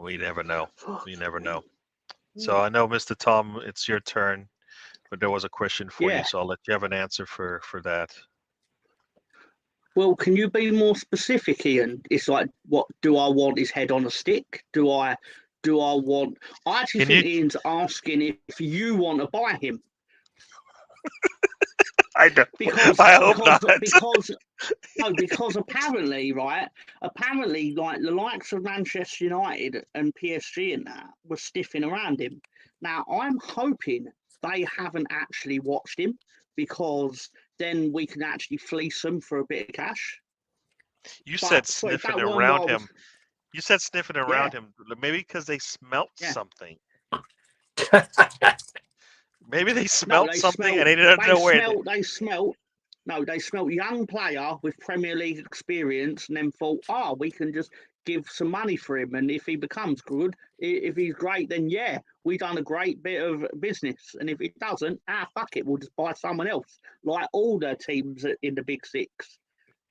we never know. We never know. So I know, Mr. Tom, it's your turn, but there was a question for you, so I'll let you have an answer for that. Well, can you be more specific, Ian? It's like, what do I want his head on a stick? Do I want? I actually think Ian's asking if you want to buy him. I don't. I hope not. Because apparently, like the likes of Manchester United and PSG and that were sniffing around him. Now, I'm hoping they haven't actually watched him, because then we can actually fleece them for a bit of cash. You said sniffing around him. You said sniffing around him. Maybe because they smelt something. Maybe they smelt something and they didn't know where. They smelt young player with Premier League experience, and then thought, we can just give some money for him, and if he becomes good, if he's great, then we done a great bit of business. And if it doesn't, fuck it, we'll just buy someone else, like all the teams in the Big Six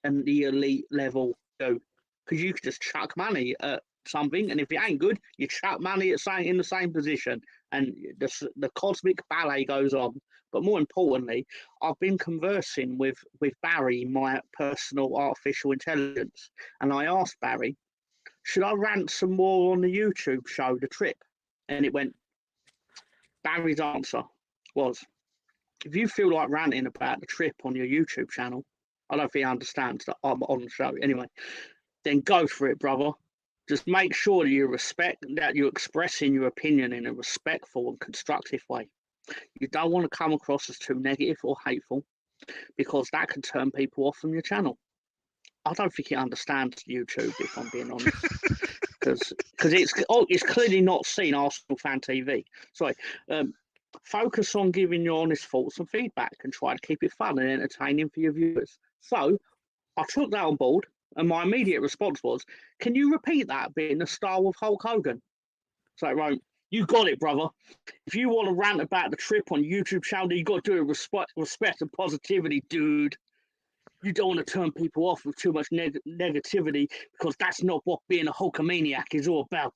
and the elite level do, because you could just chuck money at something, and if it ain't good, you chuck money at something in the same position, and the cosmic ballet goes on. But more importantly, I've been conversing with Barry, my personal artificial intelligence, and I asked Barry, should I rant some more on the YouTube show, The Trip? And it went, Barry's answer was, if you feel like ranting about The Trip on your YouTube channel, I don't think he understands that I'm on the show anyway, then go for it, brother. Just make sure that you're expressing your opinion in a respectful and constructive way. You don't want to come across as too negative or hateful, because that can turn people off from your channel. I don't think it understands YouTube, if I'm being honest, because it's clearly not seen Arsenal Fan TV. Sorry. Focus on giving your honest thoughts and feedback, and try to keep it fun and entertaining for your viewers. So I took that on board, and my immediate response was, "Can you repeat that bit in the style of Hulk Hogan?" So it wrote, "You got it, brother. If you want to rant about the trip on YouTube channel, you got to do it with respect and positivity, dude. You don't want to turn people off with too much negativity, because that's not what being a Hulkamaniac is all about.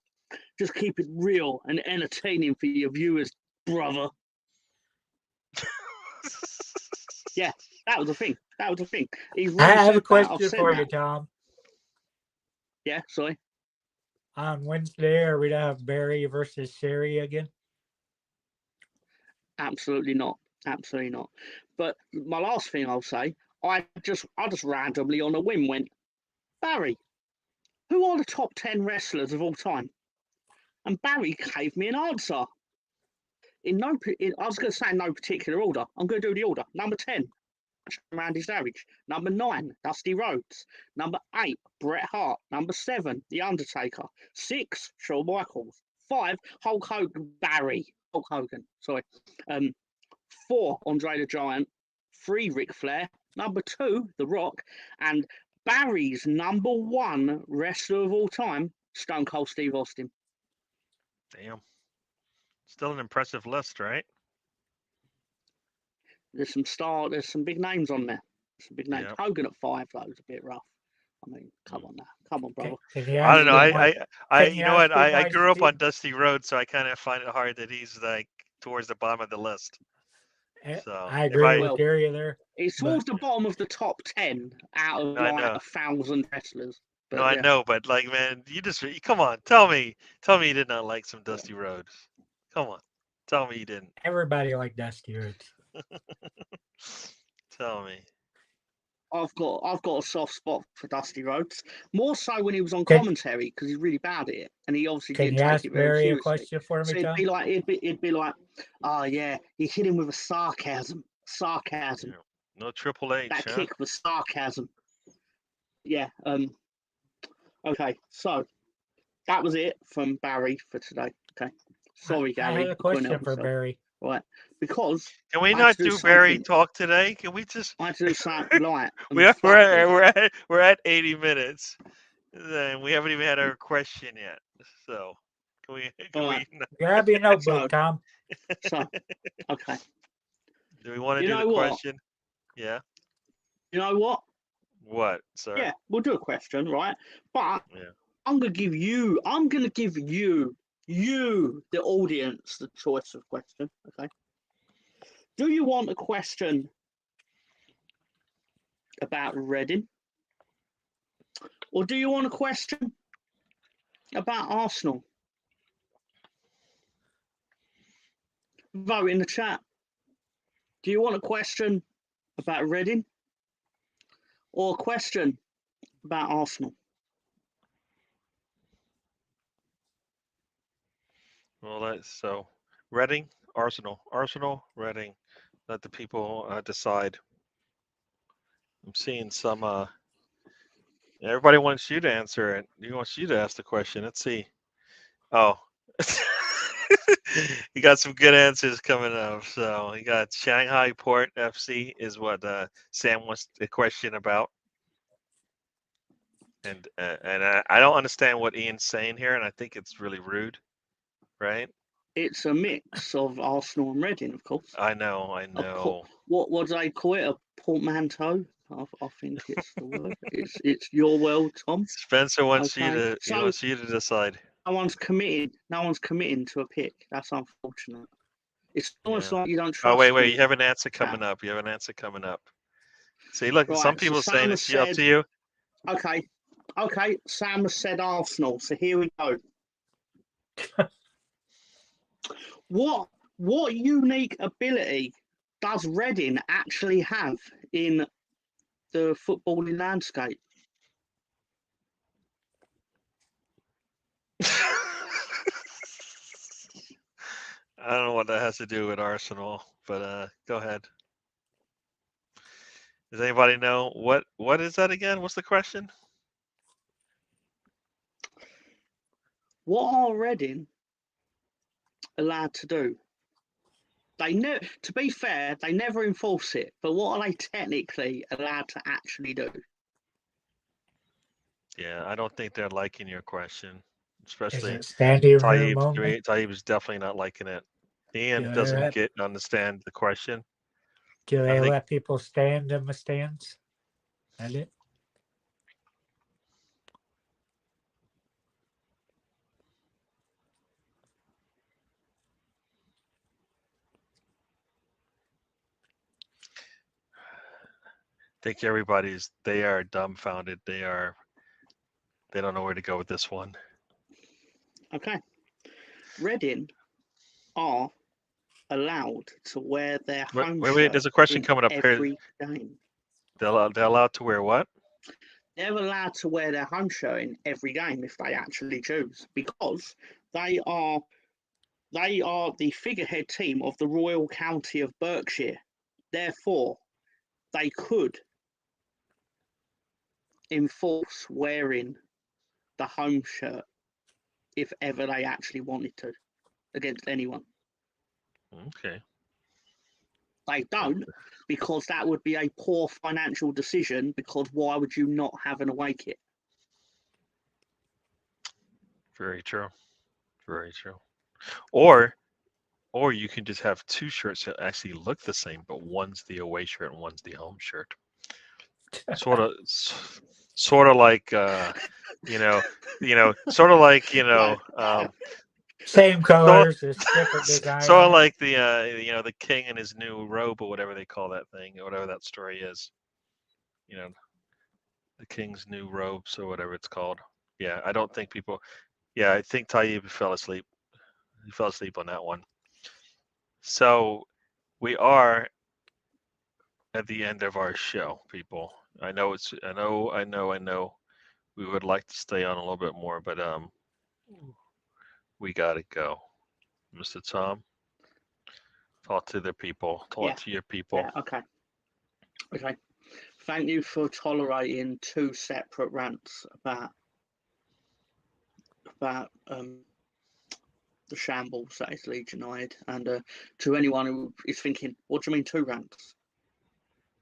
Just keep it real and entertaining for your viewers, brother." Yeah, that was the thing. That was the thing. He's I really have a said that. I've question said for that. you, Tom. Yeah, sorry. On Wednesday, are we to have Barry versus Sherry again? Absolutely not. Absolutely not. But my last thing I'll say, I just randomly on a whim went, "Barry, who are the top 10 wrestlers of all time?" And Barry gave me an answer. I was going to say in no particular order. I'm going to do the order. Number 10, Randy Savage. Number 9, Dusty Rhodes. Number 8, Bret Hart. Number 7, The Undertaker. 6, Shawn Michaels. 5, Hulk Hogan. Hulk Hogan. Sorry. 4, Andre the Giant. 3, Ric Flair. Number 2, The Rock. And Barry's number 1 wrestler of all time, Stone Cold Steve Austin. Damn. Still an impressive list, right? There's some big names on there. Some big names. Yep. Hogan at 5, though, was a bit rough. I mean, come on now. Come on, brother. Can you I don't know. ask You know what? him I why grew up Steve- on Dusty Road, so I kind of find it hard that he's like towards the bottom of the list. So I agree with Well, Gary there. It's towards the bottom of the top 10 out of No, I like know. 1,000 wrestlers. But No, I yeah. know, but like, man, you just come on, tell me you did not like some Dusty Rhodes. Come on, tell me you didn't. Everybody liked Dusty Rhodes. Tell me. I've got a soft spot for Dusty Rhodes, more so when he was on Can- commentary, because he's really bad at it, and he obviously Can didn't you take ask it very Barry a seriously. question for So me, it'd Tom? be like, oh yeah, he hit him with a sarcasm. Yeah. No Triple H. That huh? kick was sarcasm. Yeah. Okay, so that was it from Barry for today. Okay. Sorry, I Gary. had a couldn't help question for myself. Barry. Right, because Can we I had not to do do Barry something. talk today? Can we just? I had to do something light. And We're fluffy. at 80 minutes, and we haven't even had our question yet. So can we? Alright. Grab your notebook, Tom. So, okay. Do we want to You do know the what? question? Yeah. You know what? What, sir? Yeah, we'll do a question, right? But Yeah. I'm gonna give you, the audience, the choice of question. Okay. Do you want a question about Reading, or do you want a question about Arsenal? Vote in the chat. Do you want a question about Reading, or a question about Arsenal? Well, that's so. Reading, Arsenal, Reading. Let the people decide. I'm seeing some. Everybody wants you to answer it. He wants you to ask the question. Let's see. Oh. You got some good answers coming up. So you got Shanghai Port FC is what Sam wants a question about. And I don't understand what Ian's saying here, and I think it's really rude, right? It's a mix of Arsenal and Reading, of course. I know. What do they call it? A portmanteau? I think it's the word. It's your world, Tom. Spencer wants Okay. he wants you to decide. No one's committing to a pick. That's unfortunate. It's almost like you don't trust. Oh wait, me. you have an answer coming up. You have an answer coming up. See, look, Right, some so people Sam saying has it's up said- to you. Okay. Sam has said Arsenal, so here we go. What unique ability does Reading actually have in the footballing landscape? I don't know what that has to do with Arsenal, but go ahead. Does anybody know what is that again? What's the question? What are Reading allowed to do? To be fair, they never enforce it, but what are they technically allowed to actually do? Yeah, I don't think they're liking your question, Is especially it standing room Tayyip. only? Tayyip is definitely not liking it. Ian Do they doesn't let, understand the question. do I they think let people stand in the stands? That it? they are dumbfounded. They don't know where to go with this one. Okay. Reading are allowed to wear their home Wait, shirt there's a question in coming up here. every game. They're allowed to wear what? They're allowed to wear their home shirt in every game if they actually choose, because they are the figurehead team of the Royal County of Berkshire. Therefore, they could enforce wearing the home shirt if ever they actually wanted to against anyone. Okay. They don't, because that would be a poor financial decision, because why would you not have an away kit? Very true. Very true. Or you can just have two shirts that actually look the same, but one's the away shirt and one's the home shirt. Sort of like sort of like Same colors, just different design. sort on of it. like the king and his new robe, or whatever they call that thing, or whatever that story is. The king's new robes, or whatever it's called. Yeah, I don't think people. Yeah, I think Tayyip fell asleep. He fell asleep on that one. So we are at the end of our show, people. I know. We would like to stay on a little bit more, but we gotta go. Mr. Tom, talk to the people. Talk to your people. Yeah, okay. Thank you for tolerating two separate rants about the shambles that is Leeds United, and to anyone who is thinking, what do you mean two rants?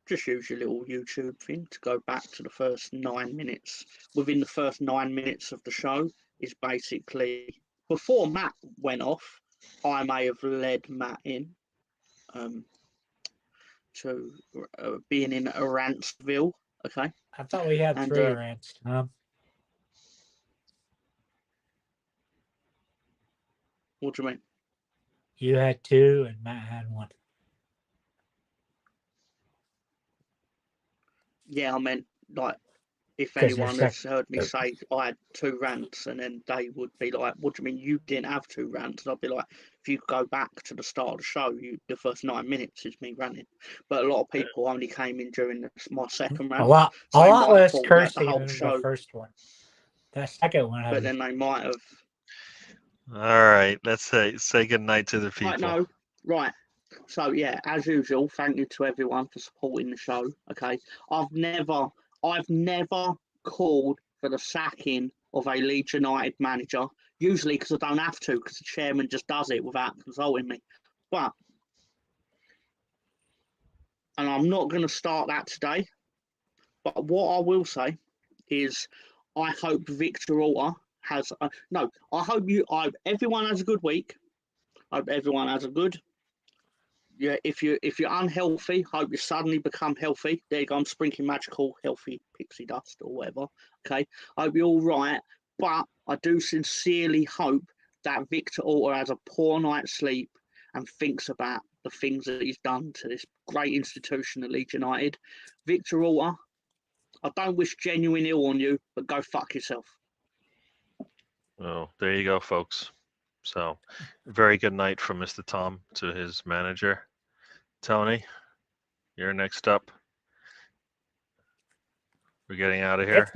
Just use your little YouTube thing to go back to the first 9 minutes. Within the first 9 minutes of the show is basically, before Matt went off, I may have led Matt in to being in a rantsville. Okay. I thought we had 3 rants. What do you mean? You had 2 and Matt had 1. Yeah, I meant like if anyone has heard me say I had 2 rants, and then they would be like, "What do you mean you didn't have 2 rants?" And I'd be like, "If you go back to the start of the show, the first 9 minutes is me ranting." But a lot of people only came in during my second rant. A lot less cursing than the first one. That second one, but then they might have. All right, let's say good night to the people. Right. So yeah, as usual, thank you to everyone for supporting the show. Okay, I've never called for the sacking of a Leeds United manager. Usually because I don't have to, because the chairman just does it without consulting me. And I'm not going to start that today. But what I will say is, I hope Victor Orta has. I hope everyone has a good week. I hope everyone has a good. Yeah, if you're unhealthy, hope you suddenly become healthy. There you go. I'm sprinkling magical healthy pixie dust or whatever. Okay, I hope you're all right. But I do sincerely hope that Victor Orta has a poor night's sleep and thinks about the things that he's done to this great institution at Leeds United. Victor Orta, I don't wish genuine ill on you, but go fuck yourself. Oh, there you go, folks. So, very good night from Mr. Tom to his manager. Tony, you're next up. We're getting out of here. If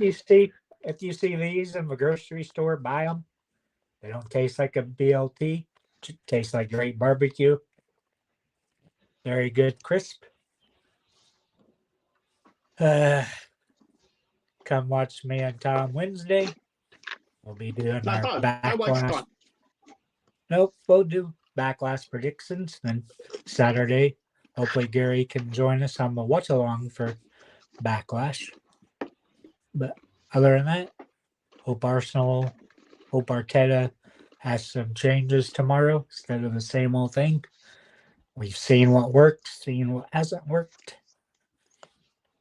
you see these in the grocery store, buy them. They don't taste like a BLT. Tastes like great barbecue. Very good, crisp. Come watch me and Tom Wednesday. We'll be doing No, our don't waste backlash. time. Nope, we'll do backlash predictions. Then Saturday, hopefully Gary can join us on the watch along for backlash. But other than that, hope Arteta has some changes tomorrow instead of the same old thing. We've seen what worked, seen what hasn't worked.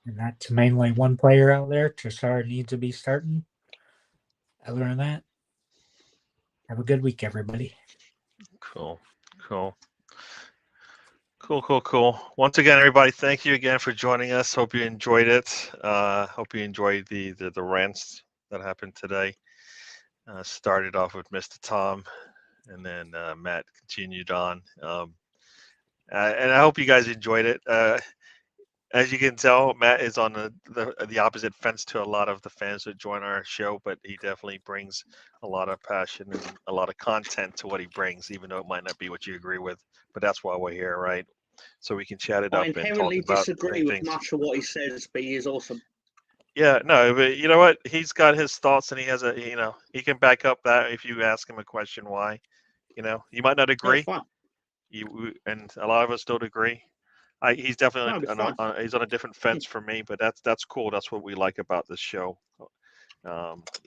And that's mainly one player out there. Trossard needs to be starting. Other than that, have a good week, everybody. Cool. Once again, everybody, thank you again for joining us. Hope you enjoyed it. Hope you enjoyed the rants that happened today. Started off with Mr. Tom, and then Matt continued on. And I hope you guys enjoyed it. As you can tell, Matt is on the opposite fence to a lot of the fans that join our show, but he definitely brings a lot of passion and a lot of content to what he brings, even though it might not be what you agree with. But that's why we're here, right? So we can chat it I up and talk inherently about disagree with things. much of what he says, but he is awesome. Yeah, no, but you know what? He's got his thoughts, and he has he can back up that if you ask him a question why. You might not agree. Fine. And a lot of us don't agree. He's definitely No, he's on a different fence for me, but that's cool. That's what we like about this show.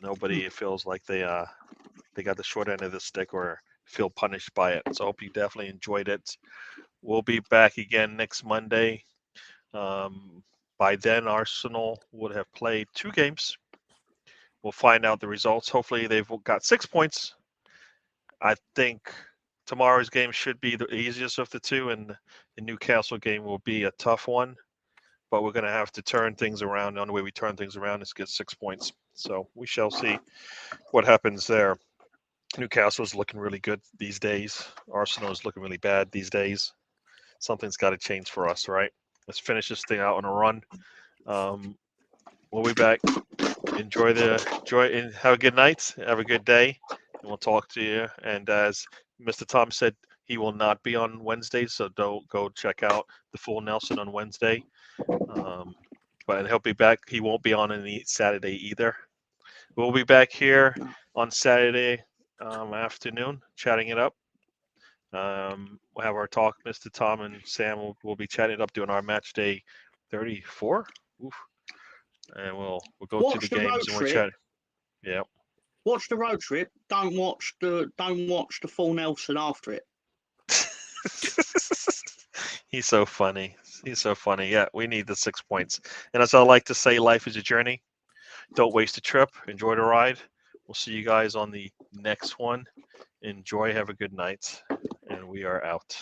Nobody feels like they got the short end of the stick or feel punished by it. So I hope you definitely enjoyed it. We'll be back again next Monday. By then, Arsenal would have played 2 games. We'll find out the results. Hopefully, they've got 6 points. I think tomorrow's game should be the easiest of the 2, and the Newcastle game will be a tough one. But we're going to have to turn things around. The only way we turn things around is to get 6 points. So we shall see what happens there. Newcastle is looking really good these days. Arsenal is looking really bad these days. Something's got to change for us, right? Let's finish this thing out on a run. We'll be back. Enjoy and have a good night. Have a good day. And we'll talk to you. And as Mr. Tom said, he will not be on Wednesday, so don't go check out the full Nelson on Wednesday. But he'll be back. He won't be on any Saturday either. We'll be back here on Saturday afternoon, chatting it up. We'll have our talk. Mr. Tom and Sam will be chatting it up, doing our match day 34. Oof. And we'll go through the games and we're chatting. Yeah. Watch the road trip. Don't watch the full Nelson after it. He's so funny. Yeah, we need the 6 points. And as I like to say, life is a journey. Don't waste a trip. Enjoy the ride. We'll see you guys on the next one. Enjoy. Have a good night. And we are out.